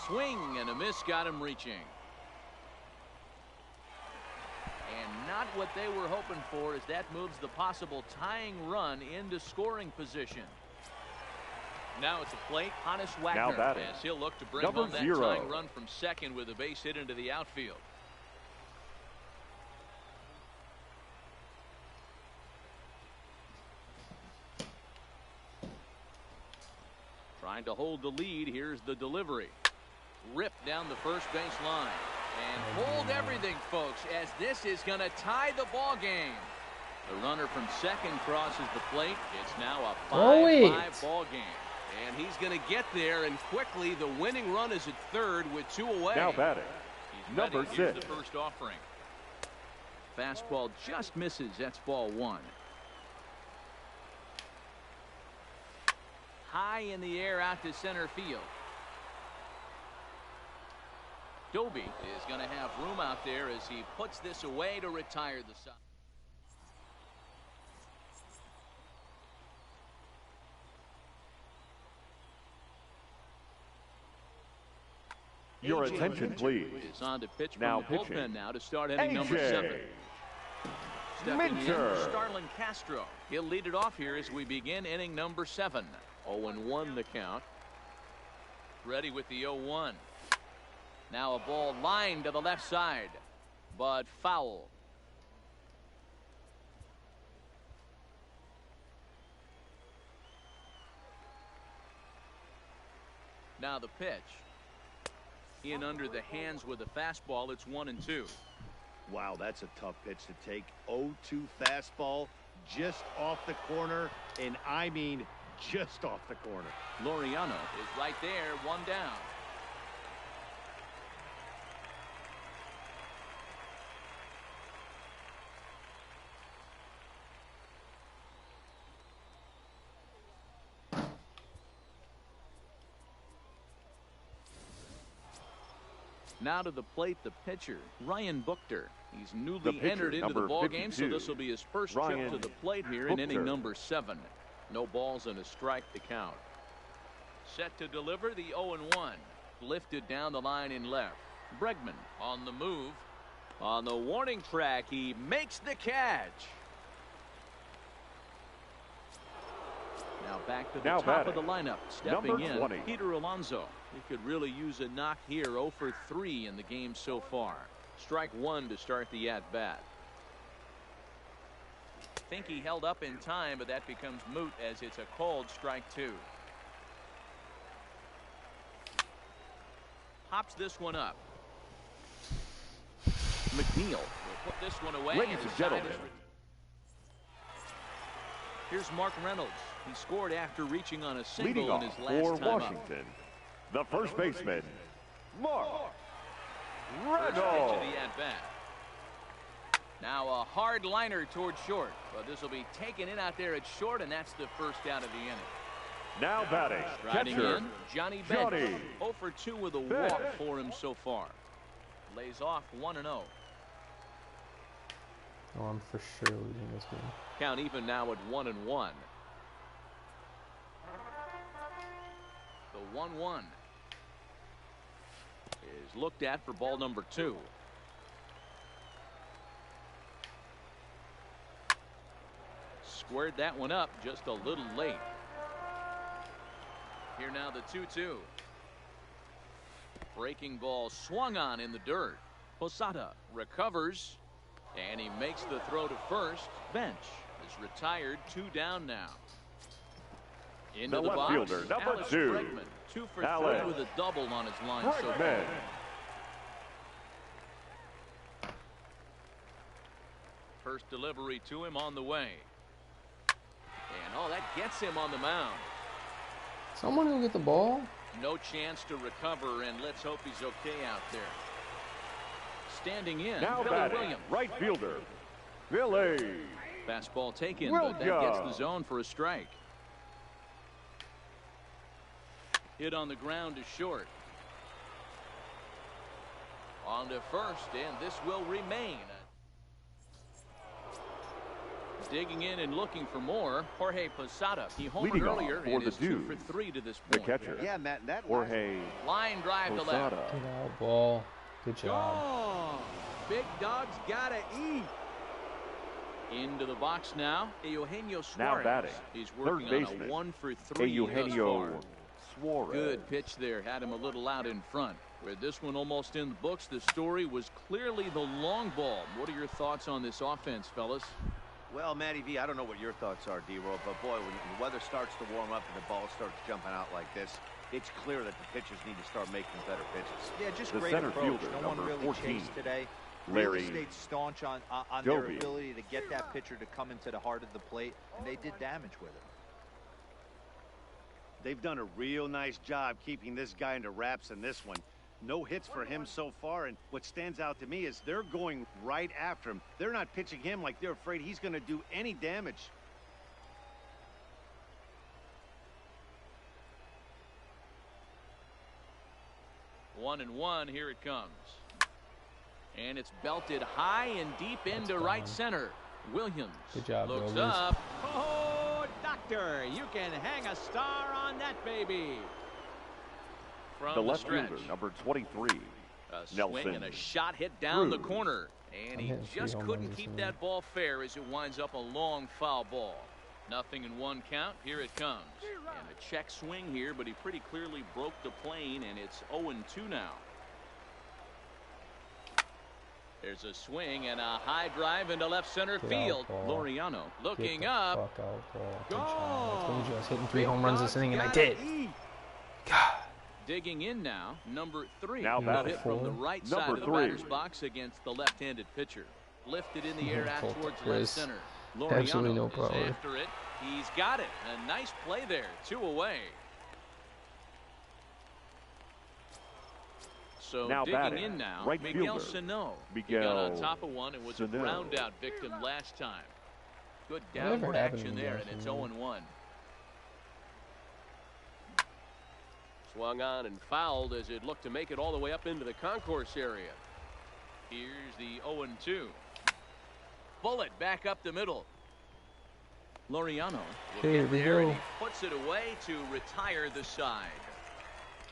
Swing and a miss got him reaching. And not what they were hoping for, as that moves the possible tying run into scoring position. Now at the plate, Hannes Wagner, as he'll look to bring home that tying run from second with a base hit into the outfield. Trying to hold the lead. Here's the delivery. Ripped down the first base line. And hold everything, folks, as this is going to tie the ball game. The runner from second crosses the plate. It's now a 5-5 ball game. And he's going to get there, and quickly the winning run is at third with 2 away. Now batting, number 6. Here's the first offering. Fastball just misses. That's ball 1. High in the air out to center field. Doby is going to have room out there as he puts this away to retire the side. Your attention, please. Is on to pitch from Now the bullpen now to start inning number 7. Stepping in, Starlin Castro. He'll lead it off here as we begin inning number 7. 0-1 the count. Ready with the 0-1. Now a ball lined to the left side, but foul. Now the pitch. In under the hands with a fastball. It's 1-2. Wow, that's a tough pitch to take. 0-2 fastball just off the corner, and I mean just off the corner. Laureano is right there, 1 down. Now to the plate, the pitcher, Ryan Buchter. He's newly entered into the ballgame, so this will be his first trip to the plate here in inning number 7. No balls and a strike to count. Set to deliver the 0-1. Lifted down the line in left. Bregman on the move. On the warning track, he makes the catch. Now back to the top of the lineup. Stepping in, Peter Alonso. He could really use a knock here. 0 for 3 in the game so far. Strike one to start the at-bat. Think he held up in time, but that becomes moot as it's a called strike two. Pops this one up. McNeil will put this one away. Ladies and gentlemen. Here's Mark Reynolds. He scored after reaching on a single Leading in his off last for time Washington, the first baseman, Mark Reynolds. First pitch of Reynolds. the at-bat. Now a hard liner towards short, but this will be taken in out there at short, and that's the first out of the inning. Now batting, Riding catcher, in, Johnny Bench. Johnny 0 for 2 with a Bench. walk for him so far. Lays off 1-0. Oh, I'm for sure losing this game. Count even now at 1-1. The 1-1 is looked at for ball number 2. Squared that one up just a little late. Here now the 2-2. Breaking ball swung on in the dirt. Posada recovers, and he makes the throw to first. Bench is retired. 2 down now. Into The the left box. fielder, number Alex 2. Bregman, 2 for Alex 3 with a double on his line so far. Bregman. First delivery to him on the way. And oh, that gets him on the mound. Someone will get the ball. No chance to recover, and let's hope he's okay out there. Standing in, Now Billy batting, Williams. right fielder, Billy. Fastball taken, but that gets the zone for a strike. Hit on the ground to short. On to first, and this will remain. Digging in and looking for more, Jorge Posada. He homered Leading off earlier for and the is 2 for Dudes, 3 to this The point. catcher, Yeah, Matt, that Jorge Line drive to left. Posada. Get out, ball. Good job. Oh, big dog's gotta eat. Into the box now, Eugenio Suarez. Now batting, He's third working on baseman, a 1 for 3 Eugenio thus far. Suarez. Good pitch there, had him a little out in front. With this one almost in the books, the story was clearly the long ball. What are your thoughts on this offense, fellas? Well, Matty V, I don't know what your thoughts are, D-Roll, but boy, when the weather starts to warm up and the ball starts jumping out like this, it's clear that the pitchers need to start making better pitches. Yeah, just The great center approach. fielder, No one number really 14, chased today. Larry Really stayed staunch on their Doby. ability to get that pitcher to come into the heart of the plate, and they did damage with it. They've done a real nice job keeping this guy into wraps in this one. No hits for him so far, and what stands out to me is they're going right after him. They're not pitching him like they're afraid he's going to do any damage. One and one, here it comes. And it's belted high and deep into right center. Williams Good job, looks Rovers. up. Oh, doctor, you can hang a star on that baby. From The left stretch. fielder, number 23, A swing Nelson and a shot hit down the Cruz. corner. And I'm he hitting 3 just home couldn't runs this keep inning. that ball fair as it winds up a long foul ball. Nothing in one count. Here it comes. And a check swing here, but he pretty clearly broke the plane, and it's 0-2 now. There's a swing and a high drive into left center Get out, field. ball. Loriano looking Get the up. fuck out, ball. Good job. I told you I was hitting 3 Big home runs this dog's inning, and I gotta did. eat. God. Digging in now, number 3. Now A batting, hit from the right number side of the 3. batter's box against the left-handed pitcher. Lifted in the air out Full towards left Chris. center. Absolutely Loriano no is power. after it. He's got it. A nice play there. 2 away. So Now digging batting, in now, right Miguel fielder, Sano. He got on Miguel top of one and was a Sano. ground out victim last time. Good Whatever downward happened action to there, Miguel and it's Sano? 0-1. Swung on and fouled as it looked to make it all the way up into the concourse area. Here's the 0-2. Bullet back up the middle. Laureano will Okay, get here we there, and go. he puts it away to retire the side.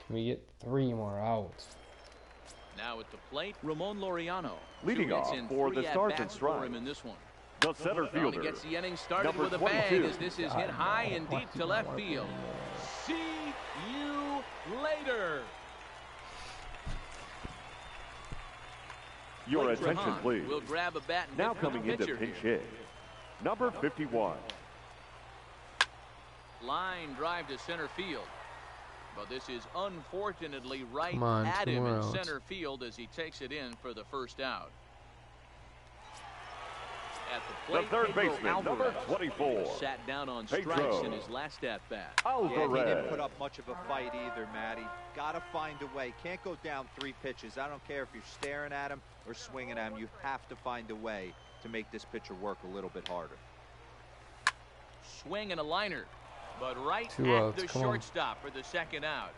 Can we get 3 more outs? Now at the plate, Ramon Laureano. Leading 2 hits off in for the 3 Stars at-bats and for Stripes, him in this one. the center He fielder, gets the inning started number with a bang 22. as this is hit high and deep to left field. See you later. Your Blake attention, Trahan please. will grab a bat and Now hit for the coming into pitcher pinch here. hit, number 51. Line drive to center field. But this is unfortunately right Come on, at 2 him more in outs. center field as he takes it in for the first out. At the plate, The third Pedro baseman, Alvarez, number 24. sat down on Pedro strikes in his last at-bat. Yeah, he didn't Alvarez. put up much of a fight either, Matty. Got to find a way. Can't go down 3 pitches. I don't care if you're staring at him or swinging at him. You have to find a way to make this pitcher work a little bit harder. Swing and a liner, but right 2 at outs, the come on. shortstop for the second out.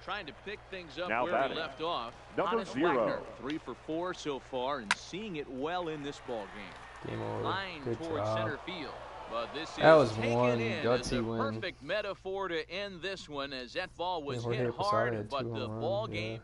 Trying to pick things up Now where batting, he left off. number Hannes 0. Wagner, 3 for 4 so far and seeing it well in this ball game. Game over. Line Good towards job. center field. But this is That was taken one in gutsy as a win. perfect metaphor to end this one as that ball was Jorge hit Posada hard, had but 2 the home ball runs, game yeah.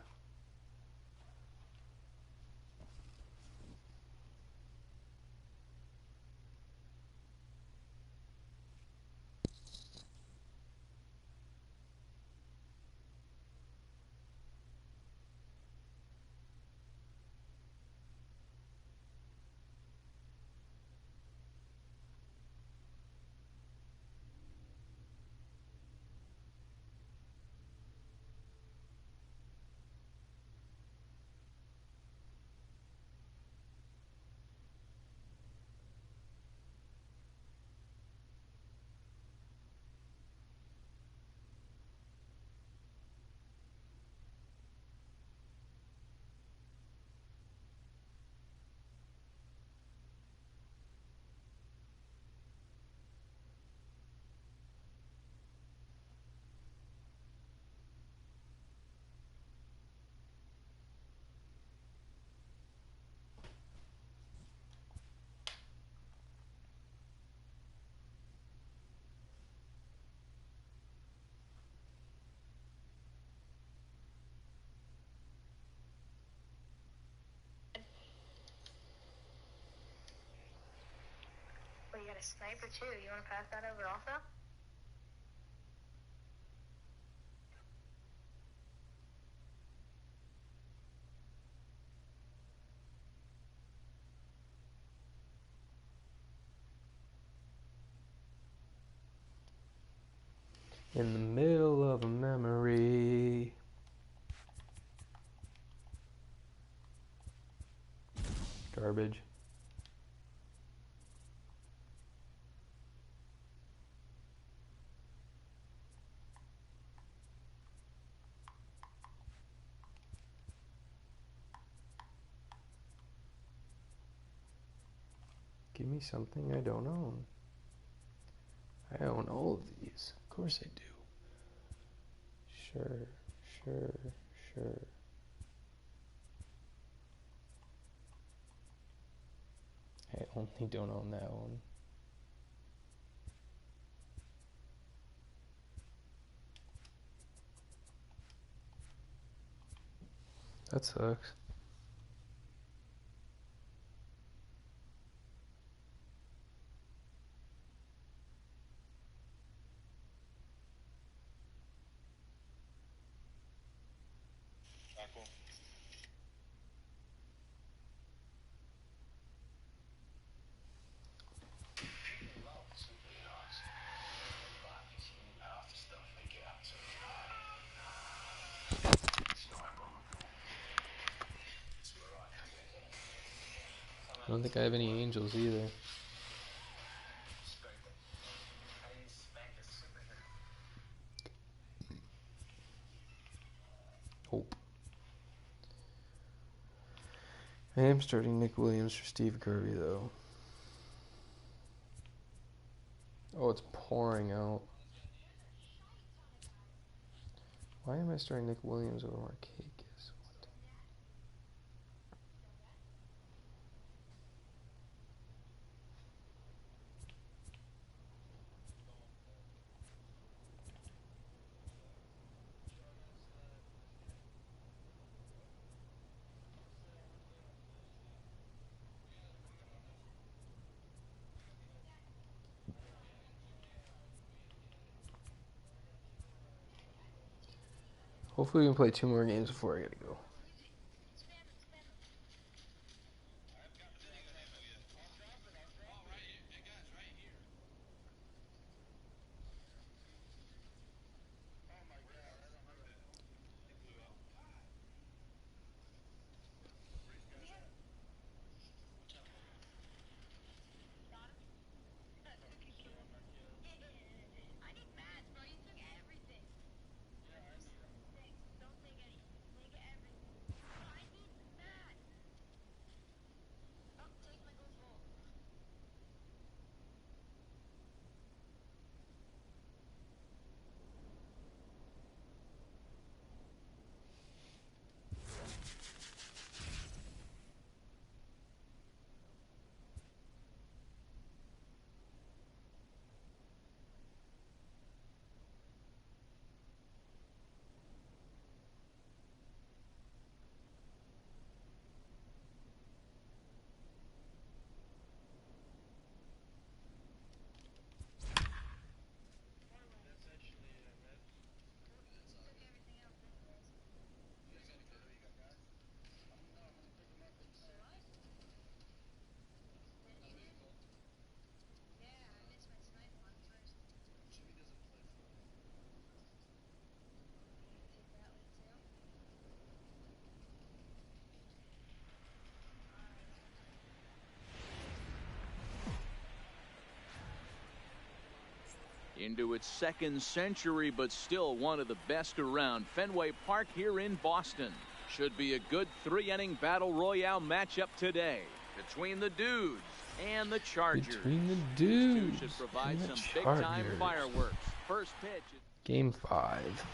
Well, you got a sniper too. You want to pass that over also? In the middle of a memory. Garbage. Give me something I don't own. I own all of these. Of course I do. Sure, sure, sure. I only don't own that one. That sucks. I don't think I have any angels either. Hope. I am starting Nick Williams for Steve Kirby though. Oh, it's pouring out. Why am I starting Nick Williams over Marquez? What? Hopefully we can play 2 more games before I gotta go. Into its 2nd century, but still one of the best around. Fenway Park here in Boston. Should be a good 3-inning battle royale matchup today between the Dudes and the Chargers. Between the Dudes Should provide and the some big-time Chargers. fireworks. First pitch. Game 5.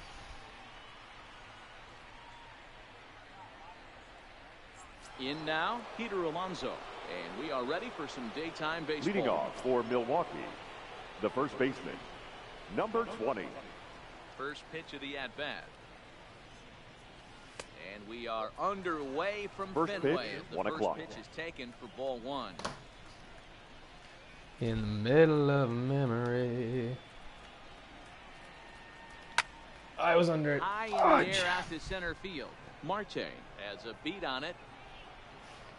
In now, Peter Alonso. And we are ready for some daytime baseball. Leading off for Milwaukee, the first baseman, number 20. First pitch of the at-bat. And we are underway from First Fenway. pitch, The 1 first o'clock. pitch is taken for ball 1. In the middle of memory. I was under it. High in the air out to center field. Marte has a beat on it.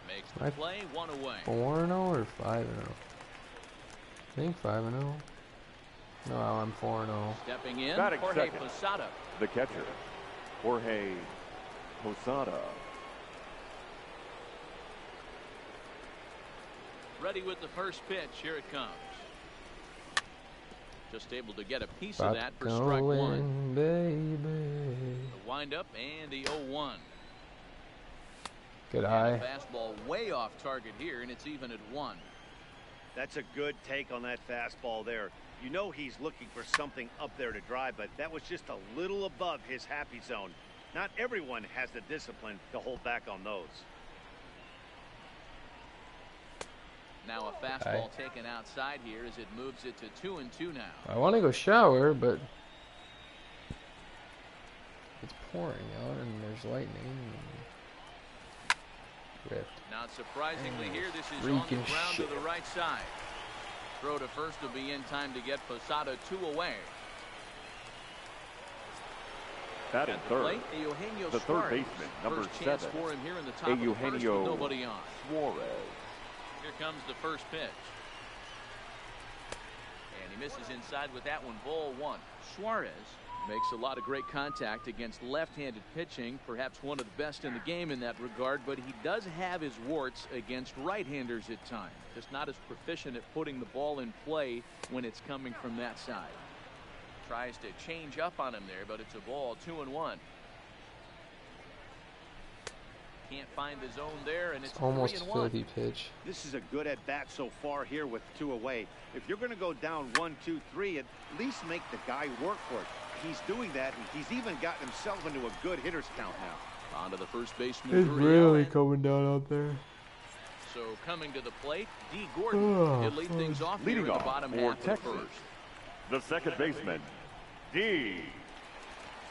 Makes the play, 1 away. 4-0 or 5-0? I think 5-0. No, I'm 4-0. Stepping in, Batting Jorge second. Posada. The catcher, Jorge Posada. Ready with the first pitch. Here it comes. Just able to get a piece of that for strike 1. Baby. The windup and the 0-1. Good And eye. a fastball way off target here, and it's even at 1. That's a good take on that fastball there. You know he's looking for something up there to drive, but that was just a little above his happy zone. Not everyone has the discipline to hold back on those. Now a fastball taken outside here as it moves it to 2-2 now. I want to go shower, but it's pouring out and there's lightning. Ripped. Not surprisingly here, this is on the ground to the right side. Throw to first will be in time to get Posada 2 away. Batting third, Plate, Eugenio the Suarez. third baseman, number First chance 7. for him here in the top of the first with Eugenio nobody on. Suarez. Here comes the first pitch. And he misses inside with that one, ball 1. Suarez makes a lot of great contact against left-handed pitching, perhaps one of the best in the game in that regard, but he does have his warts against right-handers at times. Just not as proficient at putting the ball in play when it's coming from that side. Tries to change up on him there, but it's a ball, 2-1. Can't find the zone there, and it's almost 3-1. filthy pitch. This is a good at bat so far here with 2 away. If you're going to go down 1, 2, 3, at least make the guy work for it. He's doing that, and he's even gotten himself into a good hitter's count now. On to the first baseman. It's really coming down out there. So coming to the plate, D. Gordon. He'll lead things off here in the bottom half of the first. The second baseman, D.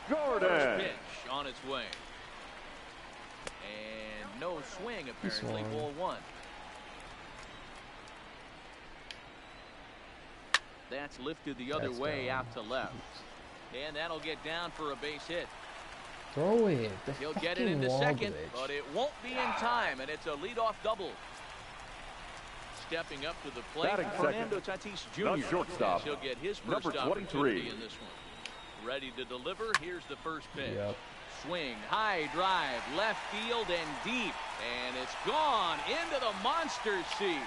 Gordon. First pitch on its way. And no swing, apparently. Ball 1. That's lifted the other way out to left. And that'll get down for a base hit. Throw it. The He'll get it fucking into wall second, glitch. but it won't be in time, and it's a leadoff double. Stepping up to the plate, Batting Fernando second. Tatis Jr. The shortstop, Yes, he'll get his first number 23. opportunity in this one. Ready to deliver. Here's the first pitch. Yep. Swing, high drive, left field and deep, and it's gone into the monster seats.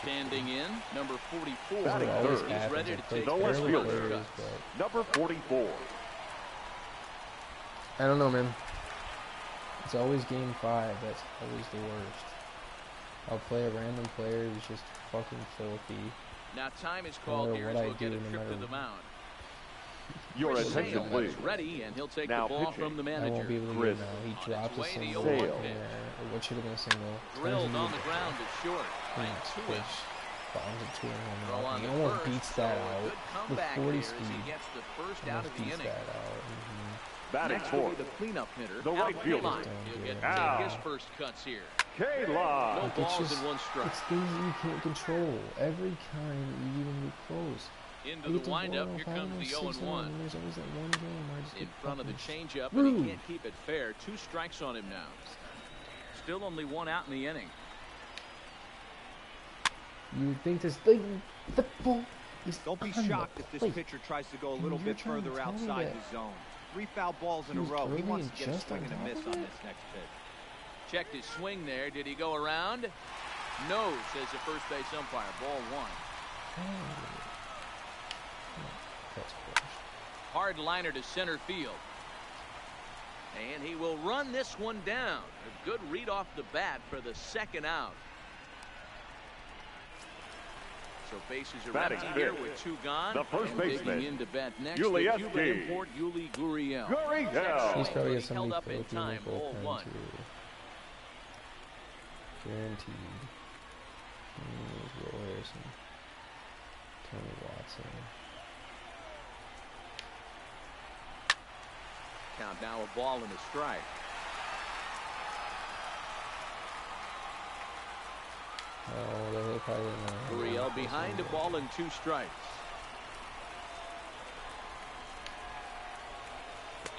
Standing in, number 44. Batting third. He's ready to take No left the fielder. cuts. Number 44. I don't know, man. It's always game 5. That's always the worst. I'll play a random player who's just fucking filthy. Now time is called here as we'll get a trip to the mound. Your Chris attention, Sale please. is ready, and he'll take Now the ball pitching. from the I manager. won't be able to Chris. get it now. He On drops its a way, the single 0-1 in pitch. there. Or what should have been a single. Drilled on the ground to short. Strike two Switch. it. Bombs it to him. Throw on He the almost first, beats so that a out good with comeback 40 here as speed. he gets the first out Almost of the beats inning. that out. Batting Next will fourth. be the cleanup hitter. The right Al fielder. Kaline. He'll get to Ow. take his first cuts here. K-Line. No It's balls just, and one strike. it's things you can't control. Every time you even get close. Into I the get to windup, one, here five, comes the 6, 0-1. and there's always that one game where I just In get front of the fucking changeup, and he rude. can't keep it fair. 2 strikes on him now. Still only 1 out in the inning. You would think this thing, the ball is Don't be on shocked the if this plate. pitcher tries to go a little You're bit trying to further tell me outside that the zone. 3 foul balls in a he was row. He early wants and to get a just swing on and a top miss of on it? this next pitch. Checked his swing there. Did he go around? No, says the first base umpire. Ball 1. That's close. Hard liner to center field. And he will run this one down. A good read off the bat for the second out. So bases are Batting empty here fifth. with 2 gone. The first And baseman, digging in to bat next, Yuli the Cuban Eski. import Yuli Gurriel. Gurriel. He's probably got Held somebody up in filthy in time. the Ball bullpen 1. too. Guaranteed. Will Harrison. Tony Watson. Count now a ball and a strike. Oh, they probably didn't know. Gurriel behind a ball and 2 strikes.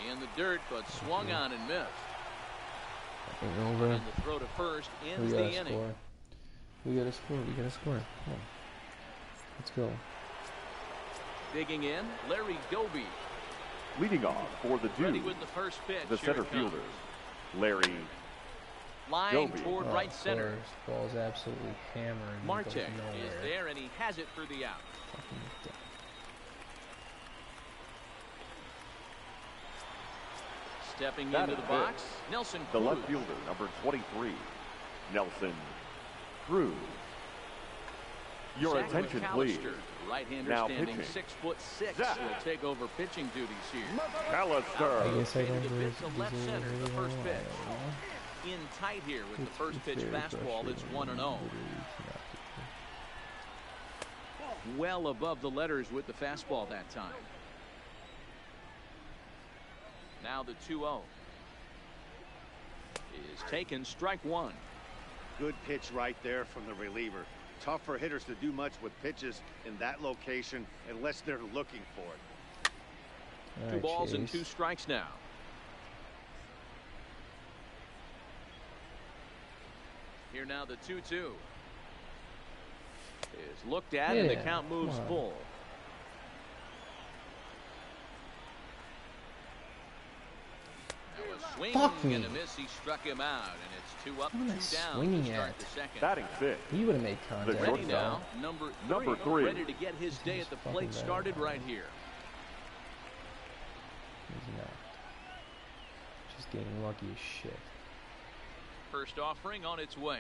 In the dirt, but swung on and missed. Over. And the throw to first We ends gotta the inning. score. We gotta score. We gotta score. Come on. Let's go. Digging in, Larry Doby. Leading off for the Ready Dudes, with the first pitch. the Here center it comes. fielder, Larry. Line Doby. toward Oh, right center. course. Ball's absolutely hammering. Marte Goes is nowhere. there, and he has it for the out. Fucking dumb. Stepping That into the is box, Nelson The Cruz. left fielder, number 23, Nelson Cruz. Your Zach attention, please. McAllister, right-hander Now standing pitching. 6'6", Zach. will take over pitching duties here. I McAllister. guess I Faded don't a do bit it. to left center, the first pitch. In tight here with the first pitch fastball. It's 1-0. Well above the letters with the fastball that time. Now the 2-0 is taken, strike 1. Good pitch right there from the reliever. Tough for hitters to do much with pitches in that location unless they're looking for it. 2 balls and 2 strikes now. Here now the 2-2 is looked at, and the count moves full. Fuck Swing me. and a miss. He struck him out, and it's 2 up, What am I 2 down swinging to start at? the second. Batting fifth, He would have made contact. The Ready shortstop. now, number Number 3, three. ready to get his day at the Fucking plate bad. started right here. He's not. Just getting lucky as shit. First offering on its way.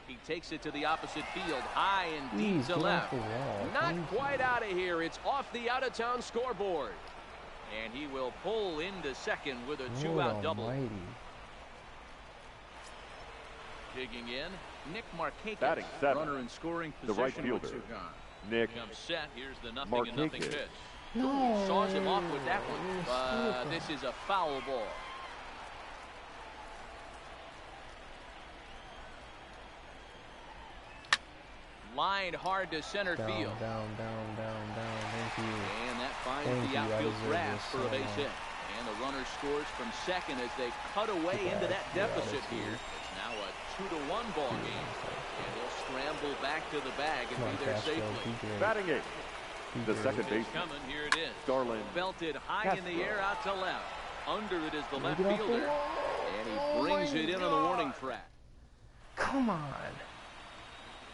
He takes it to the opposite field, high and deep Please to get left. off the wall. Not Thank quite you. out of here. It's off the out-of-town scoreboard. And he will pull into second with a Lord 2-out double. almighty. Digging in, Nick Markakis. Batting seventh, Runner in scoring the position right with fielder, 2 gone. Nick Comes set. Here's the 0-0 Markakis. pitch. No. Saws him off with that one. You're But stupid. this is a foul ball. Lined hard to center Down, field. down. Thank you. And that finds Thank the you. I outfield deserve grass this for a so base much. hit. And the runner scores from second as they cut away into that deficit gratitude. here. It's now a 2-1 ball game. And they'll scramble back to the bag and Come on, be there Castro. safely. Be great. Batting eighth, Be the great. second Pitch baseman, coming, here it is. Starlin Belted high in the Castro. air out to left. Under it is the left Get off the fielder. wall. And he Oh brings my it in on the warning track. Come on.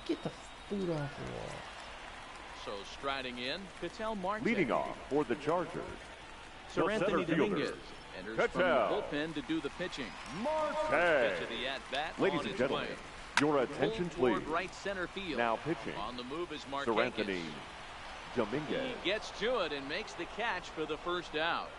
Get the food off the wall. So striding in, Patel Marte. Leading off for the Chargers, Sir the Anthony center Dominguez fielder, enters from the Patel bullpen to do the pitching. Marte. Gets to the at-bat Ladies on and its gentlemen, way. your attention Pulled toward please. right center field. Now pitching, On the move is Sir Marquez. Anthony He Dominguez. gets to it and makes the catch for the first out.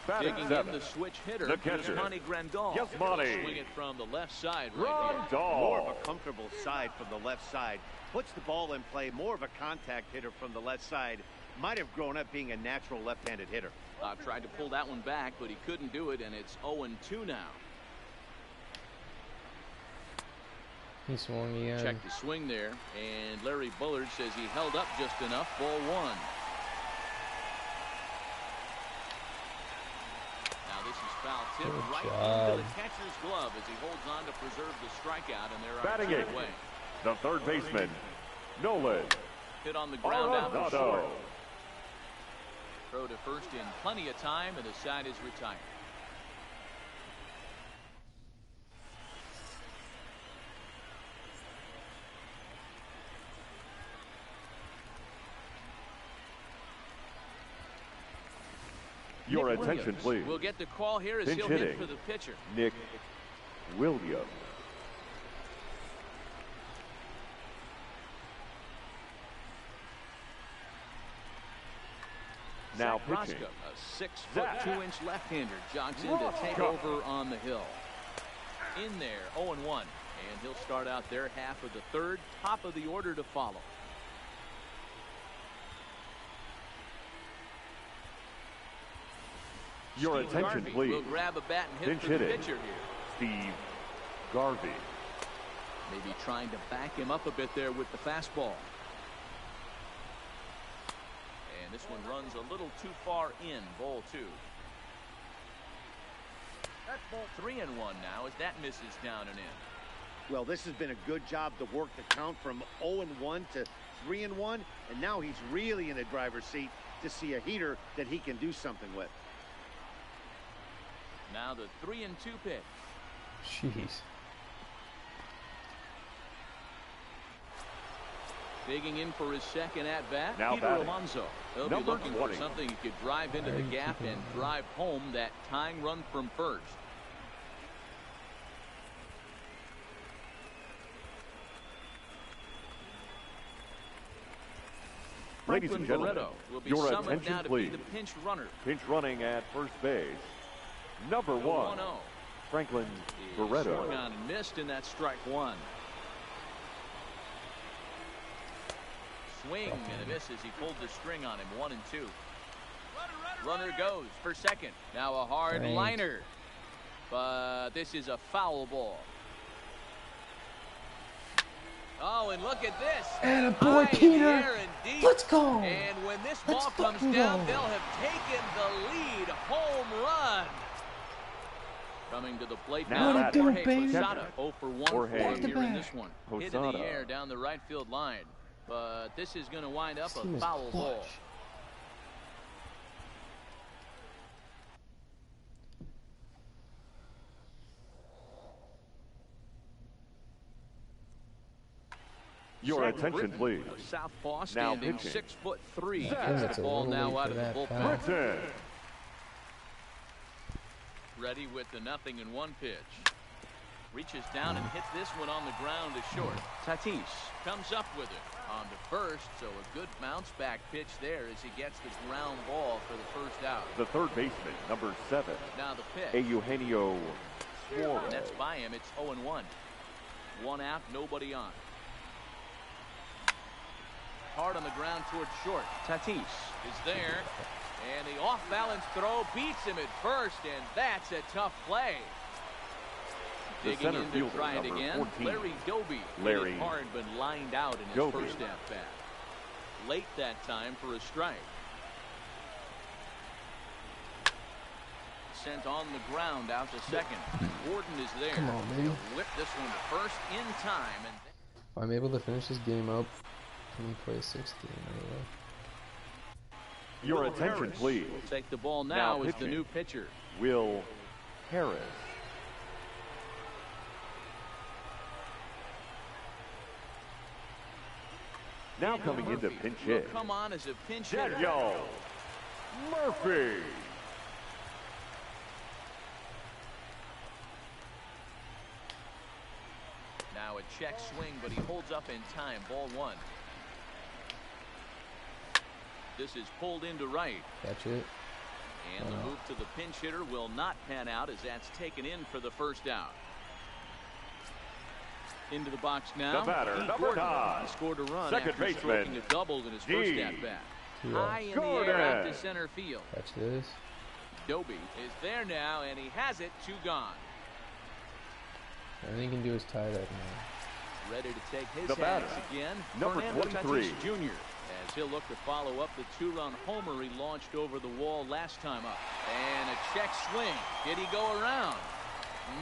Batting Digging in seven, the switch hitter, the catcher, Yasmani Grandal. Yasmani Swing it from the left side right here. More of Grandal. a comfortable side from the left side. Puts the ball in play. More of a contact hitter from the left side. Might have grown up being a natural left-handed hitter. Tried to pull that one back, but he couldn't do it, and it's 0-2 now. He swung again. Check the swing there, and Larry Bullard says he held up just enough. Ball one. Now this is foul tip Good right job. into the catcher's glove as he holds on to preserve the strikeout, and they're Batting out eighth, away. the third baseman, Nolan Hit on the ground out for short. Arenado. Throw to first in plenty of time, and the side is retired. Your Nick attention, Williams please. will get the call here as Pinch he'll hit hitting. for the pitcher. Nick Williams. Now Zach pitching, Roscoe, a 6 Zach foot 2-inch left-hander, jogs in to take Roscoe. over on the hill. In there, 0-1, and he'll start out their half of the third. Top of the order to follow. your Steve attention, Garvey please. will grab a bat and hit Pinch for the hitting. pitcher here. Steve Garvey. Maybe trying to back him up a bit there with the fastball. And this one runs a little too far in. Ball two. That's ball 3-1 now as that misses down and in. Well, this has been a good job to work the count from 0-1 to 3-1, and now he's really in the driver's seat to see a heater that he can do something with. Now the 3-2 pitch. Jeez. Digging in for his second at-bat, Now Peter batting, Alonso. He'll be number looking 20. for something he could drive into the Very gap keeping and him. drive home that tying run from first. Ladies Franklin and gentlemen, Barreto will be your summoned attention, now to please. be the pinch runner. Pinch running at first base, number 1, 1-0. Franklin He Barreto. swung on and missed in that strike one. Swing and a miss as he pulled the string on him. 1-2. Runner goes for second. Now a hard Thanks. liner. But this is a foul ball. Oh, and look at this. Attaboy, High in the Peter. air and deep. Let's go. And when this Let's ball comes fucking down, go. they'll have taken the lead. Home run. Coming to the plate Now now, batting, Jorge baby. Posada. 0 for 1 Jorge for him here in Back-to-back. this one. Hit in Posada. the air down the right field line. But this is going to wind up This team a is foul ball. clutch. Your Zach attention, Britton, please. a southpaw Now standing pitching. 6'3". Zach. Gets That's the a ball little now late out for of the that bullpen. foul. Britton. Ready with the 0-1 pitch. Reaches down and hits this one on the ground to short. Tatis comes up with it on to first, so a good bounce back pitch there as he gets the ground ball for the first out. The third baseman, number 7, Now the pitch. Eugenio And Suarez. that's by him. It's 0-1. One out, nobody on. Hard on the ground towards short. Tatis is there. And the off-balance throw beats him at first, and that's a tough play. The Digging center in to fielder, try it number again. 14. Larry Doby. Larry Hit it hard but lined out in his Doby. first at bat. Late that time for a strike. Sent on the ground out to second. Gordon is there. Come on, baby. Whip this one to first in time. And If I'm able to finish this game up, let me play 60 anyway. Your attention, please. will take the ball now as the new pitcher. Will Harris. Now coming into pinch hit, Will come on as a pinch hitter. Daniel Murphy. Now a check swing, but he holds up in time. Ball one. This is pulled into right. Catch it. And the move to the pinch hitter will not pan out as that's taken in for the first out. Into the box now. The batter, Pete number Gordon. 9. He scored a run Second after baseman, stroking a double in his first D. at bat. Yeah. High in the air out to center field. Catch this. Doby is there now, and he has it. 2 gone. Everything he can do is tie that now. Ready to take his The batter, hands again. number Fernando 23. Tatis Jr. as he'll look to follow up the 2-run homer he launched over the wall last time up. And a check swing. Did he go around?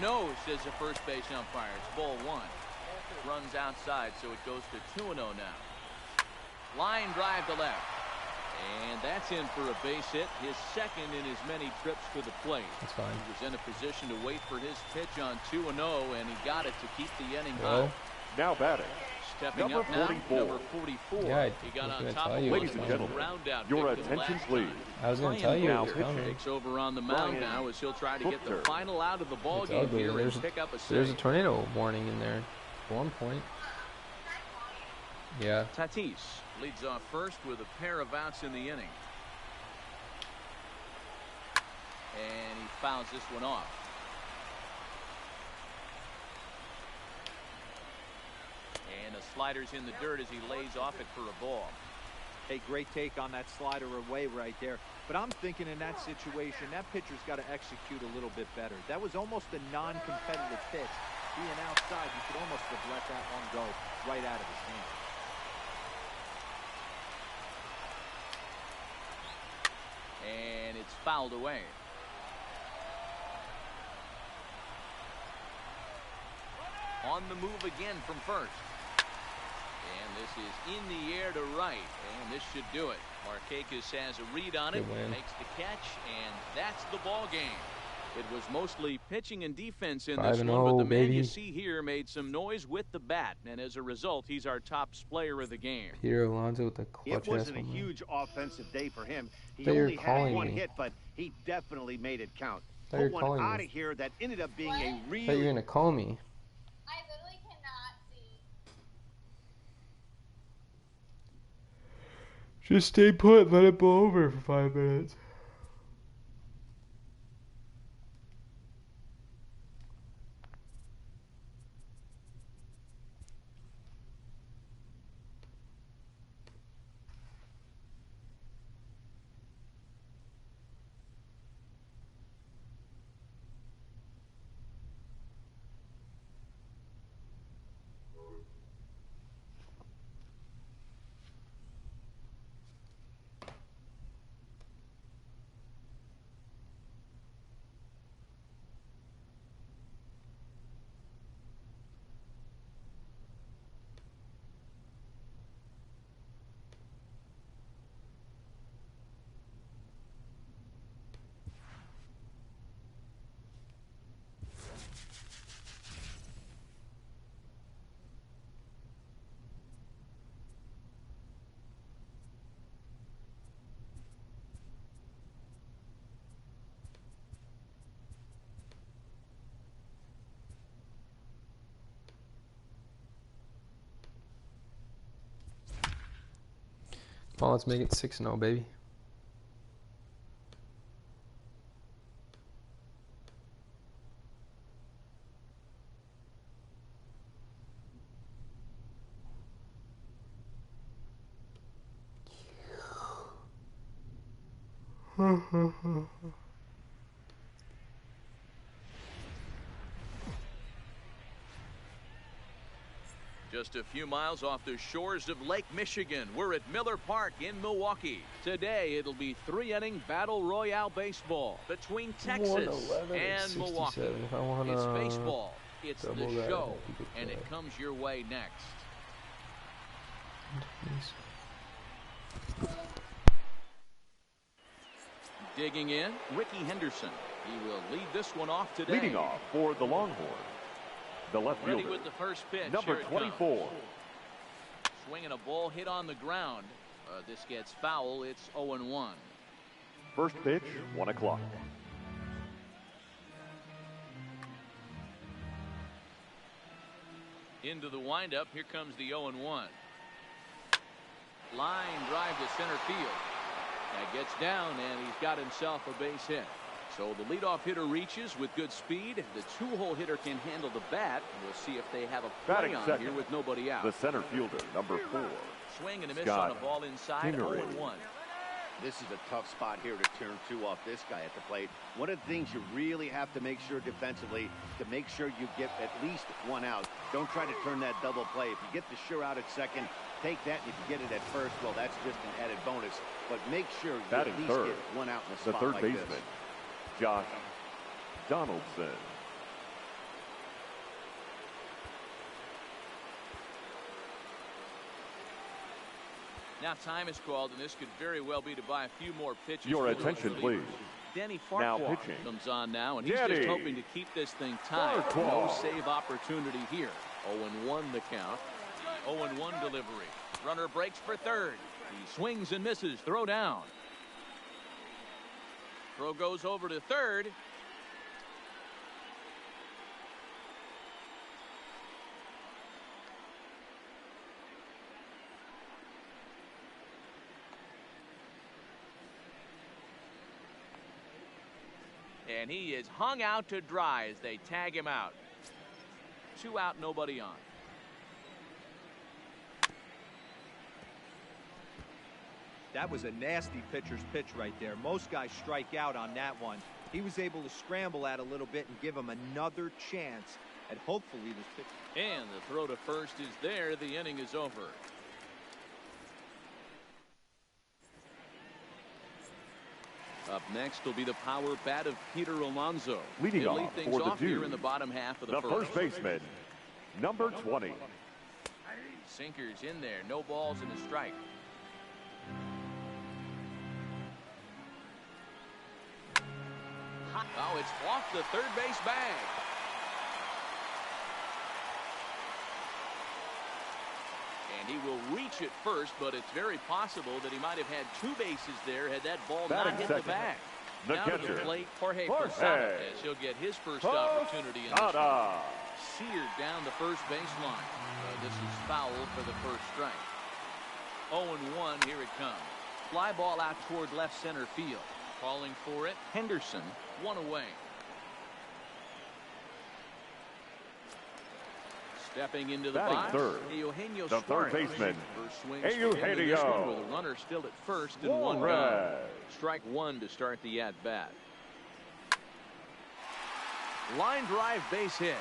No, says the first base umpire. It's ball 1. Runs outside, so it goes to 2-0 now. Line drive to left. And that's in for a base hit, his second in as many trips to the plate. That's fine. He was in a position to wait for his pitch on 2-0, and he got it to keep the inning Well, high. Now batting, Stepping number up now, 44. number 44. Yeah, He got I was on gonna top tell of you one Ladies and of gentlemen, the ground out your victim attention, last please. time. I was going to Brian tell you it Now was pitching. coming. Takes over on the mound Brian now as he'll try to get the Hooker. final out of the ball It's game ugly. here There's and pick up a There's a save. tornado warning in there. 1 point. Yeah. Tatis leads off first with a pair of outs in the inning. And he fouls this one off. And the slider's in the dirt as he lays off it for a ball. Hey, great take on that slider away right there. But I'm thinking in that situation, that pitcher's got to execute a little bit better. That was almost a non-competitive pitch. Being outside, you could almost have let that one go right out of his hand. And it's fouled away. On the move again from first. And this is in the air to right. And this should do it. Markakis has a read on it. Good win. Makes the catch. And that's the ball game. It was mostly pitching and defense in 5-0, this one, but the man baby. you see here made some noise with the bat, and as a result, he's our top player of the game. Peter Alonso with the clutch. It wasn't a ass one, man. huge offensive day for him. He Thought you were only had calling one me. hit, but he definitely made it count. Thought you were Put one calling out me. of here that ended up being a I thought you were real. going to call me. I literally cannot see. Just stay put. Let it blow over for 5 minutes. Come on, let's make it 6-0, baby. Just a few miles off the shores of Lake Michigan, we're at Miller Park in Milwaukee. Today, it'll be three-inning battle royale baseball between Texas and Milwaukee. It's baseball. It's the show, and it comes your way next. Digging in, Ricky Henderson. He will lead this one off today. Leading off for the Longhorns, the left fielder, ready with the first pitch. number 24. Swinging a ball hit on the ground. This gets foul. It's 0-1. First pitch, 1 o'clock. Into the windup. Here comes the 0-1. Line drive to center field. That gets down, and he's got himself a base hit. So the leadoff hitter reaches with good speed. The two-hole hitter can handle the bat. We'll see if they have a play on here with nobody out. The center fielder, number 4. Swing and a miss on a ball inside. 0-1. This is a tough spot here to turn 2 off this guy at the plate. One of the things you really have to make sure defensively, to make sure you get at least 1 out. Don't try to turn that double play. If you get the sure out at second, take that, and if you get it at first, well, that's just an added bonus. But make sure you at least get 1 out in a spot third like baseman, this. Josh Donaldson. Now time is called, and this could very well be to buy a few more pitches. Your attention, please. Denny Now Farquhar pitching. comes on now, and he's just hoping to keep this thing tied. No save opportunity here. 0-1 the count. 0-1 delivery. Runner breaks for third. He swings and misses. Throw down. Throw goes over to third. And he is hung out to dry as they tag him out. 2 out, nobody on. That was a nasty pitcher's pitch right there. Most guys strike out on that one. He was able to scramble at a little bit and give him another chance at hopefully this pitch. And the throw to first is there. The inning is over. Up next will be the power bat of Peter Alonso. Leading He'll lead off things for the off here Dudes, in the bottom half of the first baseman, number 20. Sinkers in there. No balls and a strike. Oh, it's off the third base bag. And he will reach it first, but it's very possible that he might have had 2 bases there had that ball not hit the bag. The now catcher, to the plate, Jorge Posada, as he'll get his first opportunity in this one. Seared down the first baseline. This is foul for the first strike. 0-1, here it comes. Fly ball out toward left center field. Calling for it, Henderson, 1 away. Stepping into the box, third, Eugenio the third baseman, Eugenio, with a runner still at first and 1 gone. Strike 1 to start the at-bat. Line drive base hit.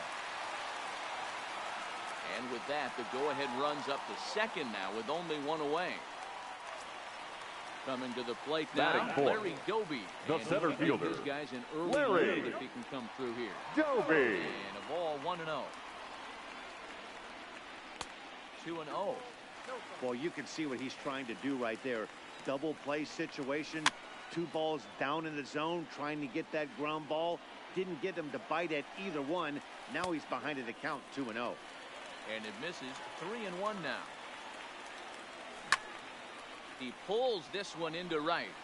And with that, the go-ahead runs up to second now with only 1 away. Coming to the plate now, Larry Doby. The center fielder. These guys in early lead if he can come through here. Doby. And a ball 1-0. 2-0. Well, you can see what he's trying to do right there. Double play situation. 2 balls down in the zone, trying to get that ground ball. Didn't get him to bite at either one. Now he's behind in the count, 2-0. And it misses. 3-1 now. He pulls this one into right.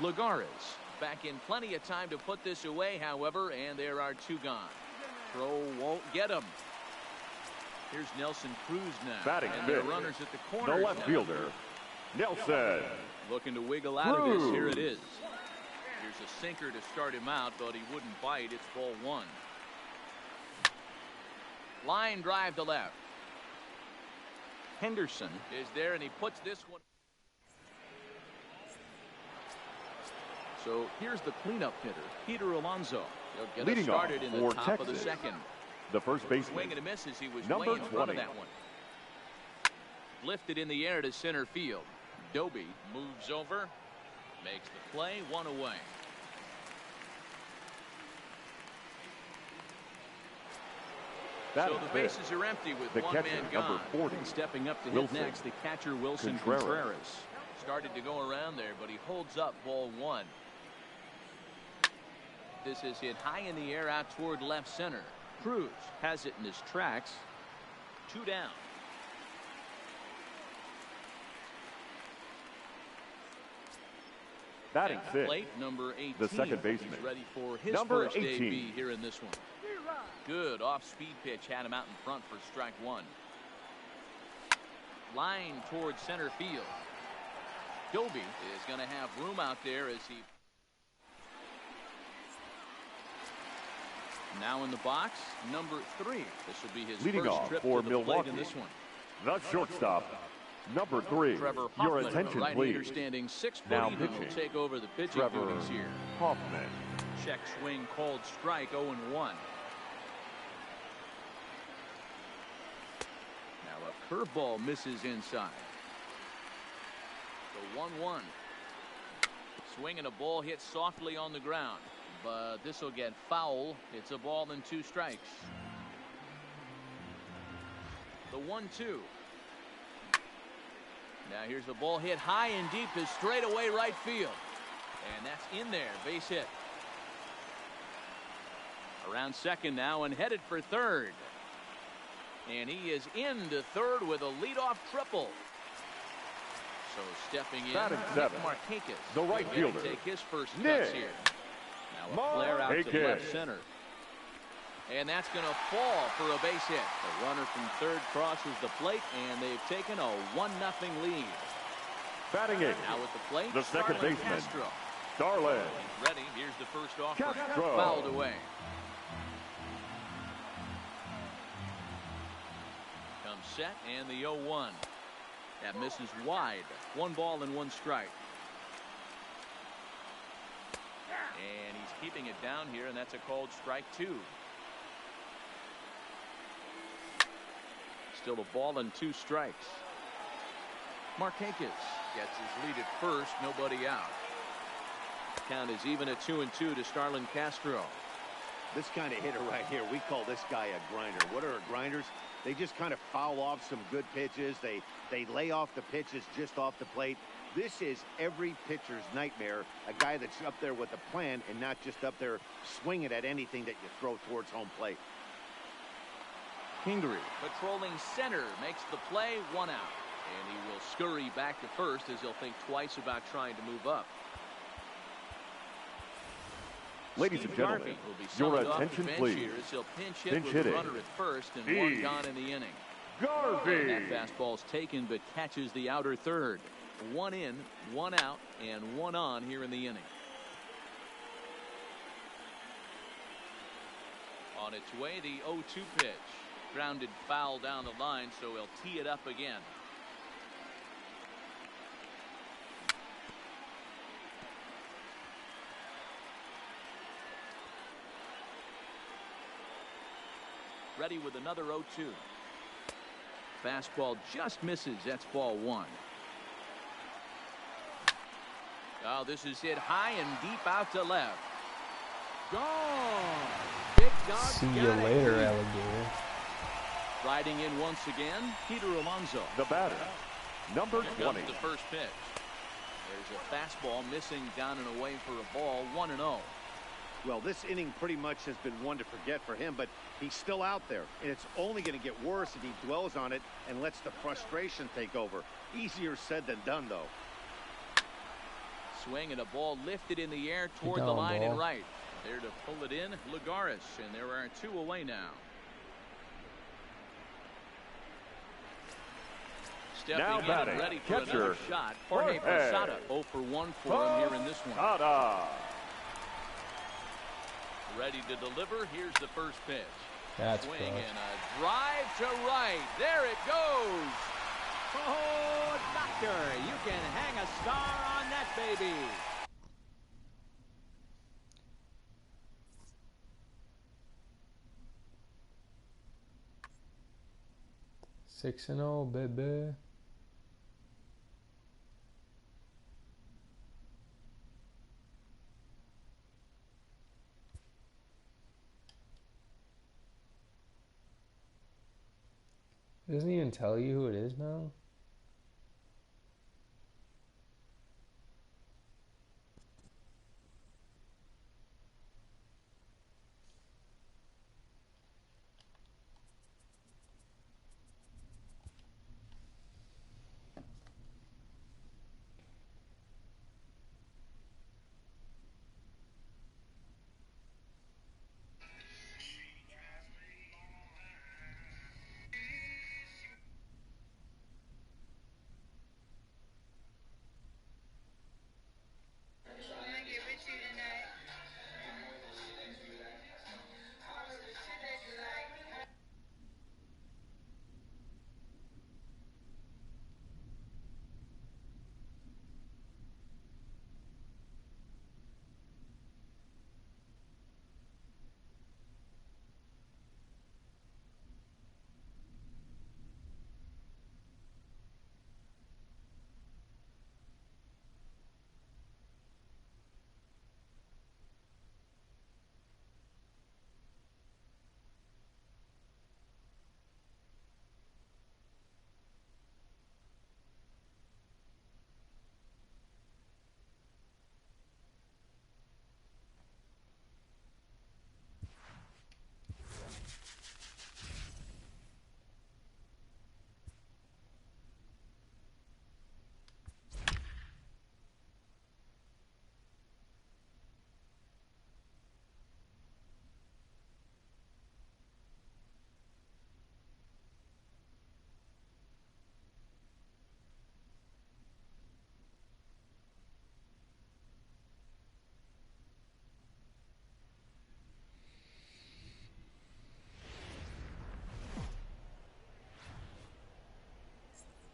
Lagares back in plenty of time to put this away, however, and there are 2 gone. Throw won't get him. Here's Nelson Cruz now. Batting and fifth. the runners at the corner. The left fielder, Nelson. Looking to wiggle out of this. Here it is. Here's a sinker to start him out, but he wouldn't bite. It's ball 1. Line drive to left. Henderson is there, and he puts this one. So here's the cleanup hitter, Peter Alonso. He'll get Leading us started off in the for top of the Texas, second. The first baseman, Swing and a miss as he was number way in front 20. of that one. lifted in the air to center field. Doby moves over, makes the play, one away. So the bases are empty with one man gone. Stepping up to hit next, the catcher Wilson Contreras. Started to go around there, but he holds up ball one. This is hit high in the air out toward left center. Cruz has it in his tracks. 2 down. Batting fifth, plate number 18. the second baseman. He's ready for his number first 18. debut here in this one. Good off-speed pitch had him out in front for strike one. Line towards center field. Doby is going to have room out there as he. Now in the box, number 3. This will be his leading first off trip for to the Milwaukee, plate in this one. the shortstop, number 3. Trevor Your Hoffman, attention, right please. hander, standing 6 foot Now even, will pitching, take over the pitching Trevor duties here. Hoffman. Check swing, called strike, 0-1. Now a curveball misses inside. The 1-1. Swing and a ball hit softly on the ground, but this will get foul. It's a ball and 2 strikes. The 1-2. Now here's a ball hit high and deep to straightaway right field. And that's in there, base hit. Around second now and headed for third. And he is into third with a leadoff triple. So stepping in, Markakis, the right fielder, take his first cuts here. Now a flare out to left center. And that's going to fall for a base hit. The runner from third crosses the plate, and they've taken a 1-0 lead. Batting 8. Now at the plate, the second baseman, Castro. Darlin. He's ready. Here's the first offering. Castro. Fouled away. Comes set, and the 0-1. That misses wide. 1 ball and 1 strike. And he's keeping it down here, and that's a called strike 2. Still a ball and 2 strikes. Markakis gets his lead at first, nobody out. Count is even at 2-2 to Starlin Castro. This kind of hitter right here, we call this guy a grinder. What are grinders? They just kind of foul off some good pitches. They lay off the pitches just off the plate. This is every pitcher's nightmare, a guy that's up there with a plan and not just up there swinging at anything that you throw towards home plate. Kingery patrolling center makes the play, 1 out. And he will scurry back to first as he'll think twice about trying to move up. Ladies and gentlemen, your attention please. He'll pinch hit with the runner at first and 1 gone in the inning. Garvey. That fastball's taken but catches the outer third. 1 in, 1 out, and 1 on here in the inning. On its way, the 0-2 pitch. Grounded foul down the line, so he'll tee it up again. Ready with another 0-2. Fastball just misses. That's ball 1. Oh, this is hit high and deep out to left. Gone. Big dog. See you later, alligator. Riding in once again, Peter Alonso. The batter, number 20. The first pitch. There's a fastball missing down and away for a ball, 1-0. Well, this inning pretty much has been one to forget for him, but he's still out there, and it's only going to get worse if he dwells on it and lets the frustration take over. Easier said than done, though. Swing and a ball lifted in the air toward the line and right. There to pull it in, Lagares, and there are 2 away now. Stepping now in batting, and ready for catcher, another shot. Jorge Posada, 0 for 1 for him here in this one. Ready to deliver. Here's the first pitch. That's swing close. And a drive to right. There it goes. Oh, doctor, you can hang a star on that baby. Six and 0, baby. doesn't even tell you who it is now?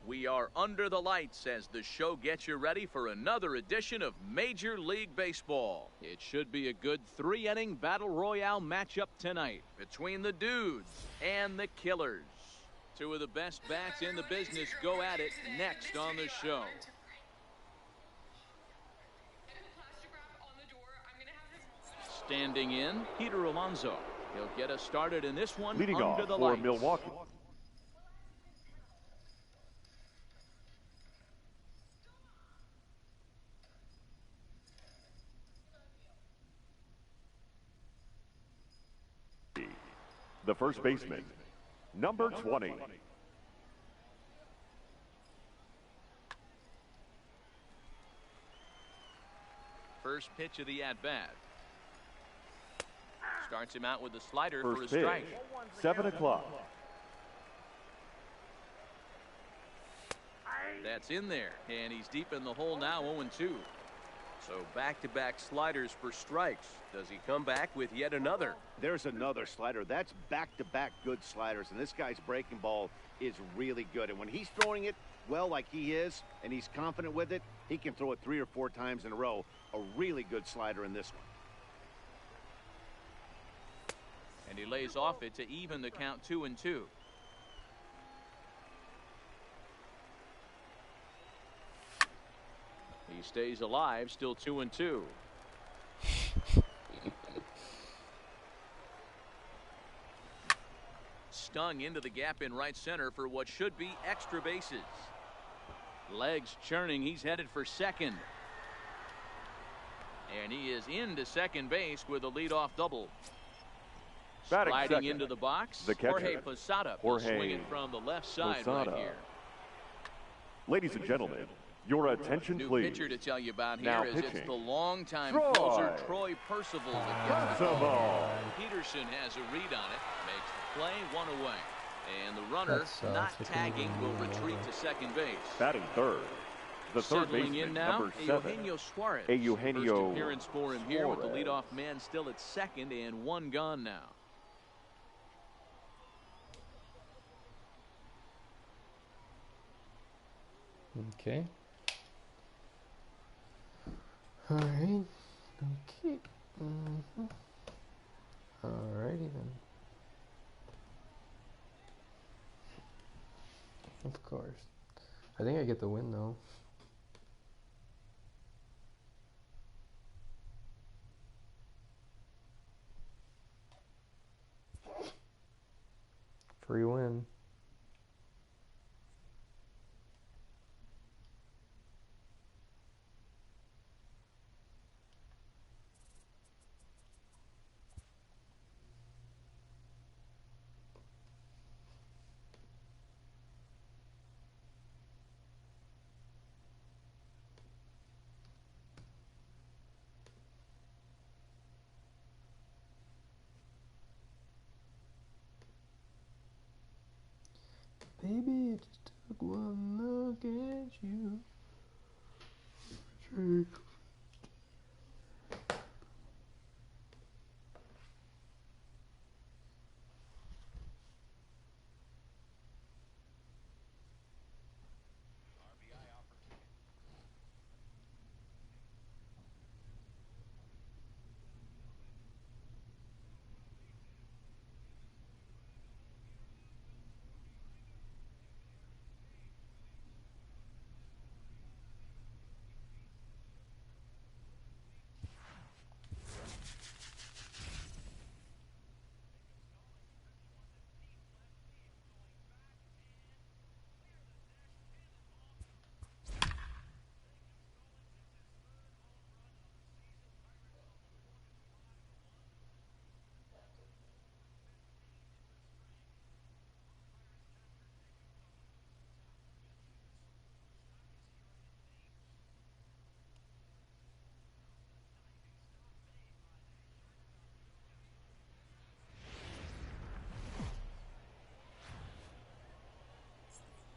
We are under the lights as the show gets you ready for another edition of Major League Baseball. It should be a good three-inning battle royale matchup tonight between the dudes and the killers. Two of the best bats in the business go at it next on the show. Standing in, Peter Alonso. He'll get us started in this one Leading under off the for lights. Milwaukee. The first baseman, number 20. First pitch of the at-bat. Starts him out with a slider for a First pitch, strike. 7 o'clock. That's in there, and he's deep in the hole now, 0-2. So back-to-back sliders for strikes. Does he come back with yet another? There's another slider. That's back-to-back good sliders, and this guy's breaking ball is really good. And when he's throwing it well like he is, and he's confident with it, he can throw it 3 or 4 times in a row. A really good slider in this one. And he lays off it to even the count, 2-2. He stays alive, still 2-2. Stung into the gap in right center for what should be extra bases. Legs churning, he's headed for second. And he is into second base with a leadoff double. Batting Sliding second, into the box, the catcher, Jorge Posada will swing it from the left side right Posada. here. Ladies and gentlemen, your attention, New please. pitcher to tell you about Now here is pitching, it's the longtime Troy. closer Troy Percival that gets the Percival. call. Peterson has a read on it, makes the play, 1 away. And the runner, not tagging, will retreat to second base. Batting third, the third Settling baseman, in now, number 7. Eugenio Suarez. Eugenio First appearance for him here with the Suarez. leadoff man still at second and 1 gone now. Okay. All right. Okay. Alrighty then. Of course. I think I get the win though. Free win. Baby, it just took one look at you.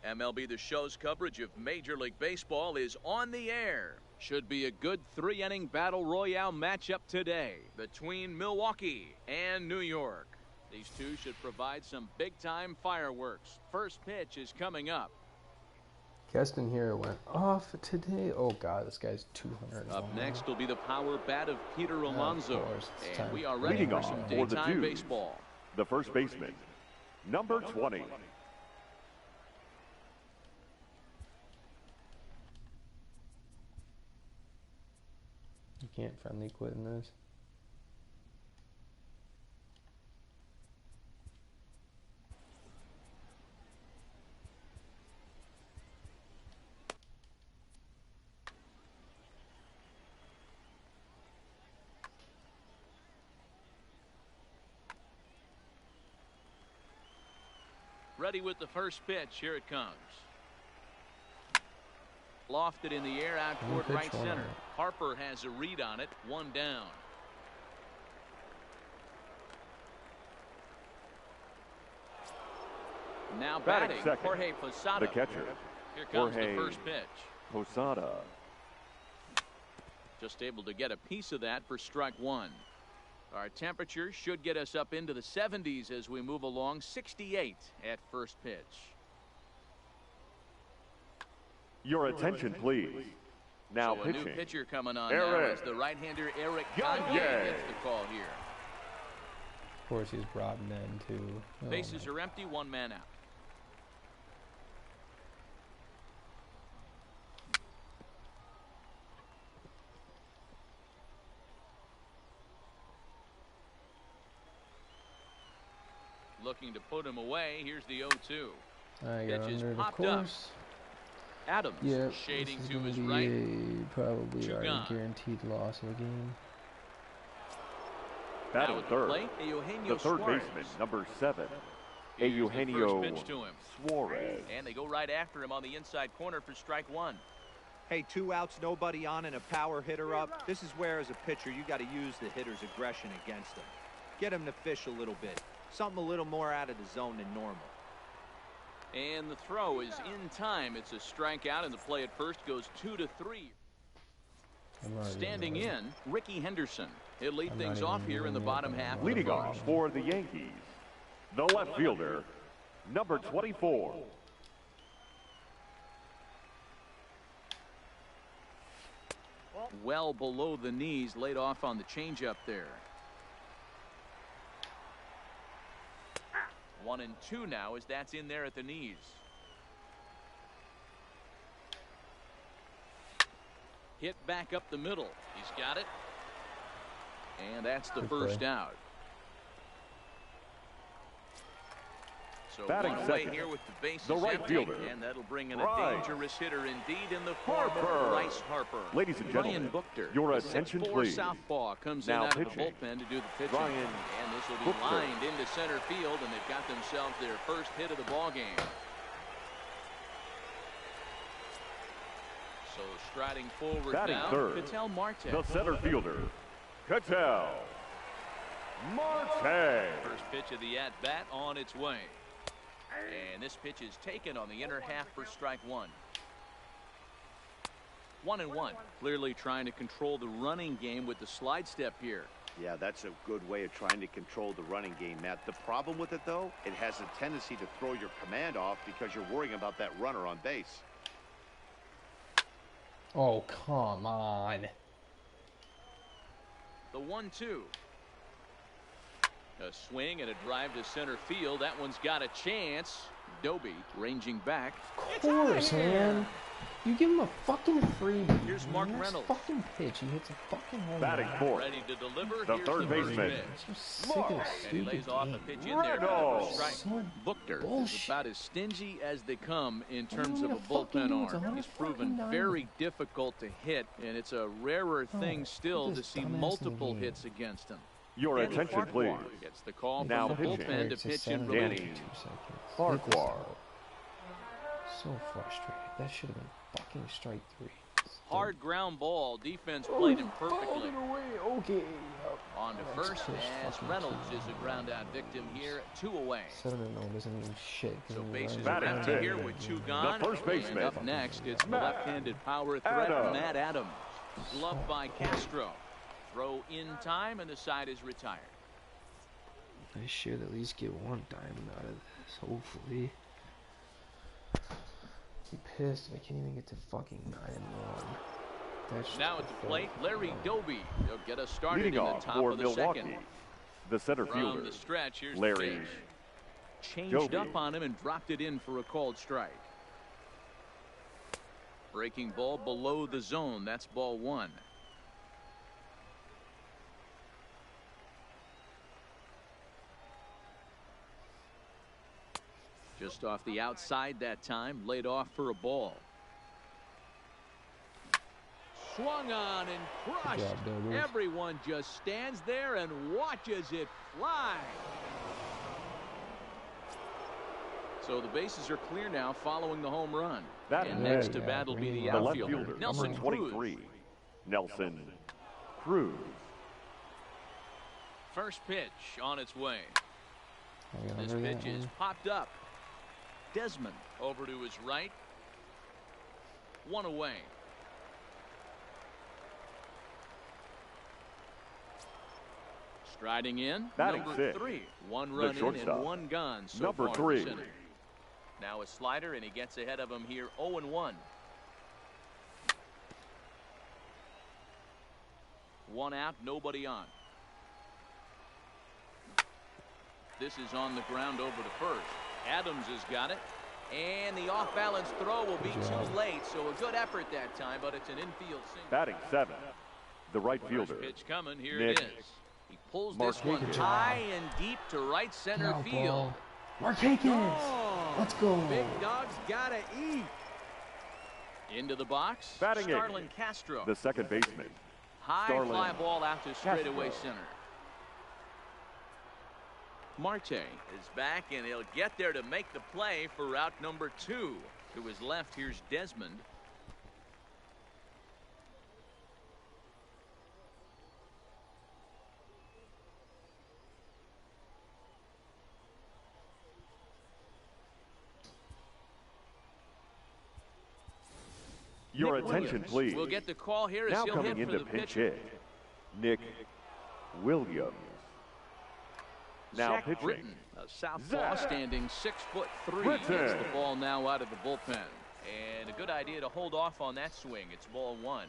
MLB The Show's coverage of Major League Baseball is on the air. Should be a good 3-inning battle royale matchup today between Milwaukee and New York. These two should provide some big-time fireworks. First pitch is coming up. Keston here went off today. Oh, God, this guy's 200. Up next will be the power bat of Peter Alonso. And we are ready Leading for off some for the daytime Deuce, baseball. the first baseman, number 20. You can't friendly quit in this. Ready with the first pitch. Here it comes. Lofted in the air out toward right center. Harper has a read on it. One down. Now batting, Jorge Posada. The catcher, Here comes Jorge the first pitch. Posada. Just able to get a piece of that for strike one. Our temperature should get us up into the 70s as we move along. 68 at first pitch. Your attention, please. Now so pitching. A new pitcher coming on now as the right-hander Eric Gagne gets the call here. Of course, he's Rob Nen, too. Oh, Bases are empty, one man out. Looking to put him away. Here's the 0-2. I got Pitch is under, popped of course. Up. Adams shading to his right. Probably our guaranteed loss of the game. Batting third, the third baseman, number 7, Eugenio Suarez. And they go right after him on the inside corner for strike one. Hey, 2 outs, nobody on, and a power hitter up. This is where, as a pitcher, you got to use the hitter's aggression against him. Get him to fish a little bit. Something a little more out of the zone than normal. And the throw is in time. It's a strikeout, and the play at first goes 2-3. Standing in, Ricky Henderson. He'll lead things off here in the bottom half. Leading off for the Yankees, the left fielder, number 24. Well below the knees, laid off on the changeup there. 1-2 now as that's in there at the knees. Hit back up the middle. He's got it. And that's the first out. So batting one away second, here with the bases the right empty, fielder, and that'll bring in a dangerous hitter indeed in the form of Bryce Harper. Ladies and gentlemen, your attention please. Southpaw comes now in out pitching, of the bullpen to do the pitching. And this will be lined into center field, and they've got themselves their first hit of the ball game. So striding forward batting now, third, Ketel Marte. the center fielder, Ketel Marte. First pitch of the at-bat on its way. And this pitch is taken on the inner half for strike one. 1-1. Clearly trying to control the running game with the slide step here. Yeah, that's a good way of trying to control the running game, Matt. The problem with it, though, it has a tendency to throw your command off because you're worrying about that runner on base. Oh, come on. The 1-2. A swing and a drive to center field. That one's got a chance. Doby ranging back. Of course, man. You give him a fucking freebie. Here's Mark Reynolds. Fucking pitch. He hits a fucking home Batting run. fourth. Ready to deliver. The third baseman. I'm so sick of this And he lays stupid off game. a pitch in there for the first strike. So Buchter is bullshit. about as stingy as they come in terms mean of a a fucking bullpen it's arm. 100 He's proven fucking very difficult to hit, and it's a rarer thing still put to this see dumbass in the multiple game. hits against him. Your Danny attention, Farquhar please. gets the call Now from the pitching. bullpen to It's a pitch in 7 relief. Danny 2 seconds. Farquhar. Hit this out. So frustrated. That should have been fucking strike 3. Hard ground ball. Defense played him perfectly. Away. Okay. On to first as Reynolds is a ground out victim here. 2 away. 7-0 doesn't mean shit. So bases are Batting empty fifth. here with 2 gone. The first baseman. And up next, it's the left-handed power threat, Adams. Matt Adams. Gloved by Castro. Throw in time, and the side is retired. I should at least get 1 diamond out of this, hopefully. I'm pissed if I can't even get to fucking 9-1. That's Now at the plate, Larry Doby. He'll get us started Leading in the off top for of the Milwaukee, second. the center From fielder, the stretch, here's Larry the pitch. Changed Doby. up on him and dropped it in for a called strike. Breaking ball below the zone. That's ball 1. Just off the outside that time, laid off for a ball. Swung on and crushed. Good job, Doby. Everyone just stands there and watches it fly. So the bases are clear now following the home run. And next to bat will be the the left outfielder, fielder, Nelson number Cruz. 23, Nelson Cruz. First pitch on its way. This This pitch is popped up. Desmond over to his right. 1 away. Striding in, Batting number sixth, 3. 1 run in shortstop, and 1 gone so number far 3. this inning. Now a slider, and he gets ahead of him here 0-1. 1 out, nobody on. This is on the ground over to first. Adams has got it. And the off-balance throw will be too late. So a good effort that time, but it's an infield single. Batting 7, the right First fielder, pitch coming. Here Nick it is. He pulls this one Marquez. high and deep to right center field. Marquez! Let's go. Big dog's gotta eat. Into the box. Batting eighth, Starlin Castro. the second baseman, High Starlin fly ball out to straightaway Castro. center. Marte is back, and he'll get there to make the play for route number 2. To his left, here's Desmond. Your Nick attention, Williams please. will get the call here as Now he'll coming hit for into the pinch pitcher. hit, Nick Williams. Now Zach pitching, Britton, a southpaw Zach standing 6'3". Britton. Gets the ball now out of the bullpen. And a good idea to hold off on that swing. It's ball 1.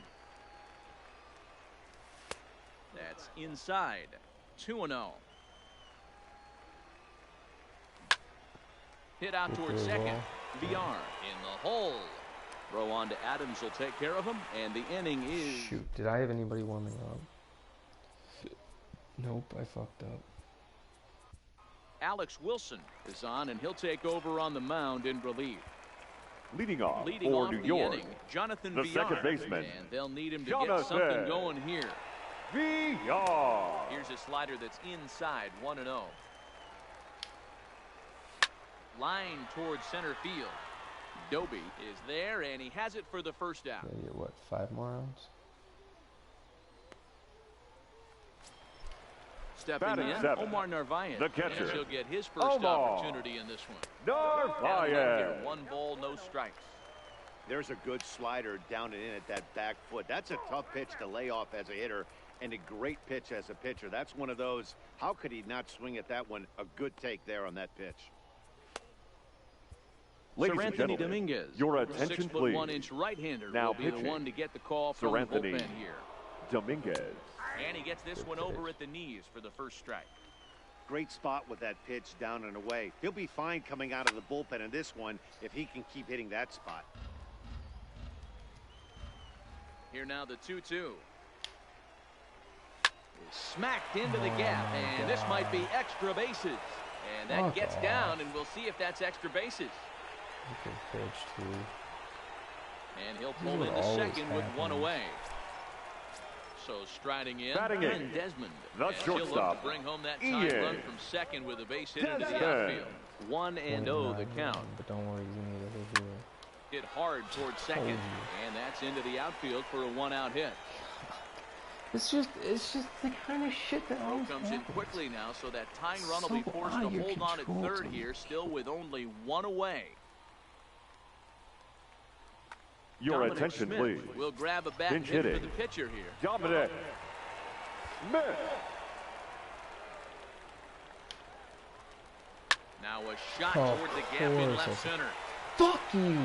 That's inside. 2-0. Hit out towards second. VR in the hole. Throw on to Adams will take care of him, and the inning is. Shoot, did I have anybody warming up? Nope, I fucked up. Alex Wilson is on, and he'll take over on the mound in relief. leading off Leading for off New the York, inning, Jonathan the VR. second baseman, And they'll need him to Jonathan get something going here. VR. Here's a slider that's inside, 1-0. Line towards center field. Doby is there, and he has it for the first out. Gotta get, what, 5 more rounds? Stepping in, Omar Narvaez. The catcher. And he'll get his first opportunity in this one. Narvaez. 1 ball, no strikes. There's a good slider down and in at that back foot. That's a tough pitch to lay off as a hitter and a great pitch as a pitcher. That's one of those, how could he not swing at that one? A good take there on that pitch. Ladies and gentlemen, Dominguez, your attention, please. 6'1" right-hander Now will be pitching. the one to get the call from the bullpen here. Dominguez. And he gets this one over at the knees for the first strike. Great spot with that pitch down and away. He'll be fine coming out of the bullpen in this one if he can keep hitting that spot. Here now the 2-2. Smacked into the gap, and this might be extra bases. And that gets down, and we'll see if that's extra bases. Good pitch, too. And he'll pull into second with 1 away. So striding in, Desmond. The shortstop. He'll look to bring home that tying run from second with a base hit into the outfield. 1-0 the count. But don't worry, you need a hit here. Hit hard towards second, and that's into the outfield for a 1-out hit. It's just the kind of shit that always comes in quickly now, so that tying run will be forced to hold on at third here, still with only 1 away. Your attention, please. We'll grab a bat hit for the pitcher here. Dominic Smith. Now a shot toward the gap in left center. Fuck you!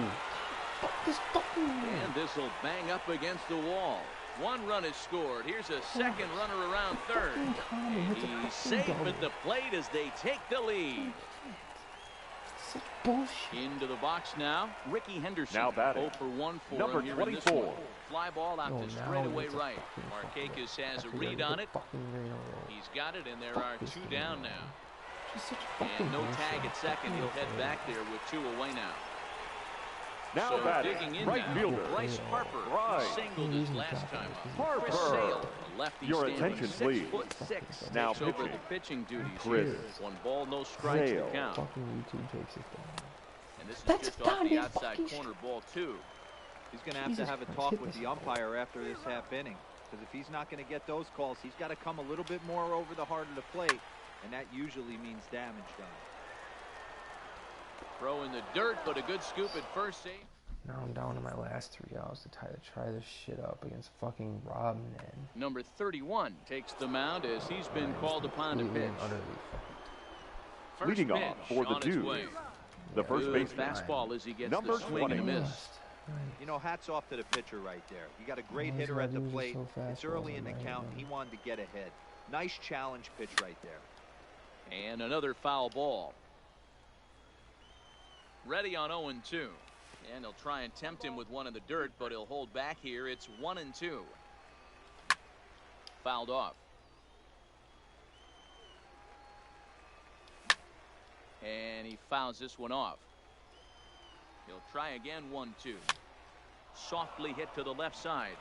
Fuck this fucking And this will bang up against the wall. 1 run is scored. Here's a second runner around third. And he's safe at the plate as they take the lead. Such bullshit. Into the box now, Ricky Henderson. Now batting. 0 for 1 for number him here 24. in this one. Fly ball out to straightaway right. Markakis has a read on it. He's got it, and there are 2 down now. And no tag at second. He'll head back there with 2 away now. Now so batting, digging in right now, fielder. Bryce Harper singled his last time up. Chris Harper. Sale, a lefty Your standing attention, please. 6'6", Now takes over pitching. the pitching duties Chris here. 1 ball, no strikes to count. Fucking YouTube takes it down. And this is just off the outside corner, ball 2. He's going to have a talk with the umpire after this half inning, because if he's not going to get those calls, he's got to come a little bit more over the heart of the plate, and that usually means damage done. Throw in the dirt, but a good scoop at first save. Now I'm down to my last 3 outs to try this shit up against fucking Robin. Number 31 takes the mound as he's been called upon to pitch. Leading off for the Dudes, the first baseman, fastball as he gets number the swing 20. and a miss. You know, hats off to the pitcher right there. You got a great hitter at the plate. It's early in the count. He wanted to get ahead. Nice challenge pitch right there. And another foul ball. Ready on 0-2. And he'll try and tempt him with 1 in the dirt, but he'll hold back here. It's 1-2. Fouled off. And he fouls this one off. He'll try again, 1-2. Softly hit to the left side.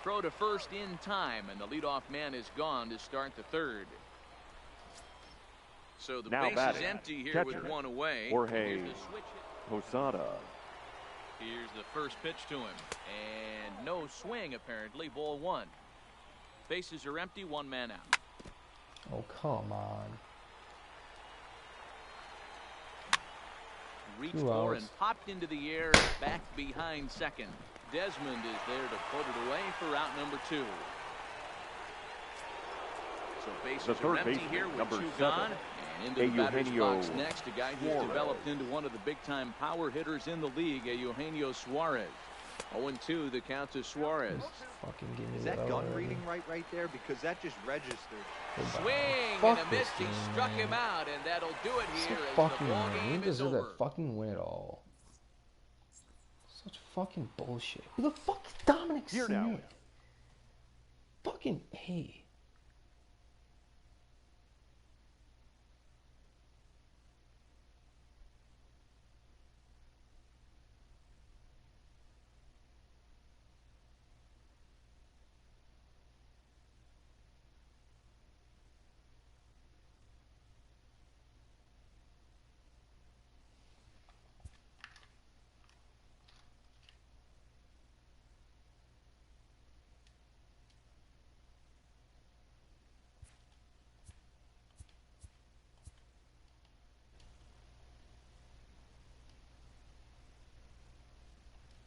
Throw to first in time, and the leadoff man is gone to start the third. So the now base is empty here with 1 away. Jorge Posada. Here's the first pitch to him. And no swing, apparently. Ball 1. Bases are empty, 1 man out. Oh, come on. Reached for and popped into the air, back behind second. Desmond is there to put it away for out number 2. So bases are empty here with 2 gone. And into the batter's box next, a guy who's developed into one of the big-time power hitters in the league, Eugenio Suarez. 0-2, the count to Suarez. Is that gun reading right there? Because that just registered. Swing and a miss. He struck him out, and that'll do it here as the ball game is over. That fucking win at all. Such fucking bullshit. Who the fuck is Dominic Smith? Fucking hey.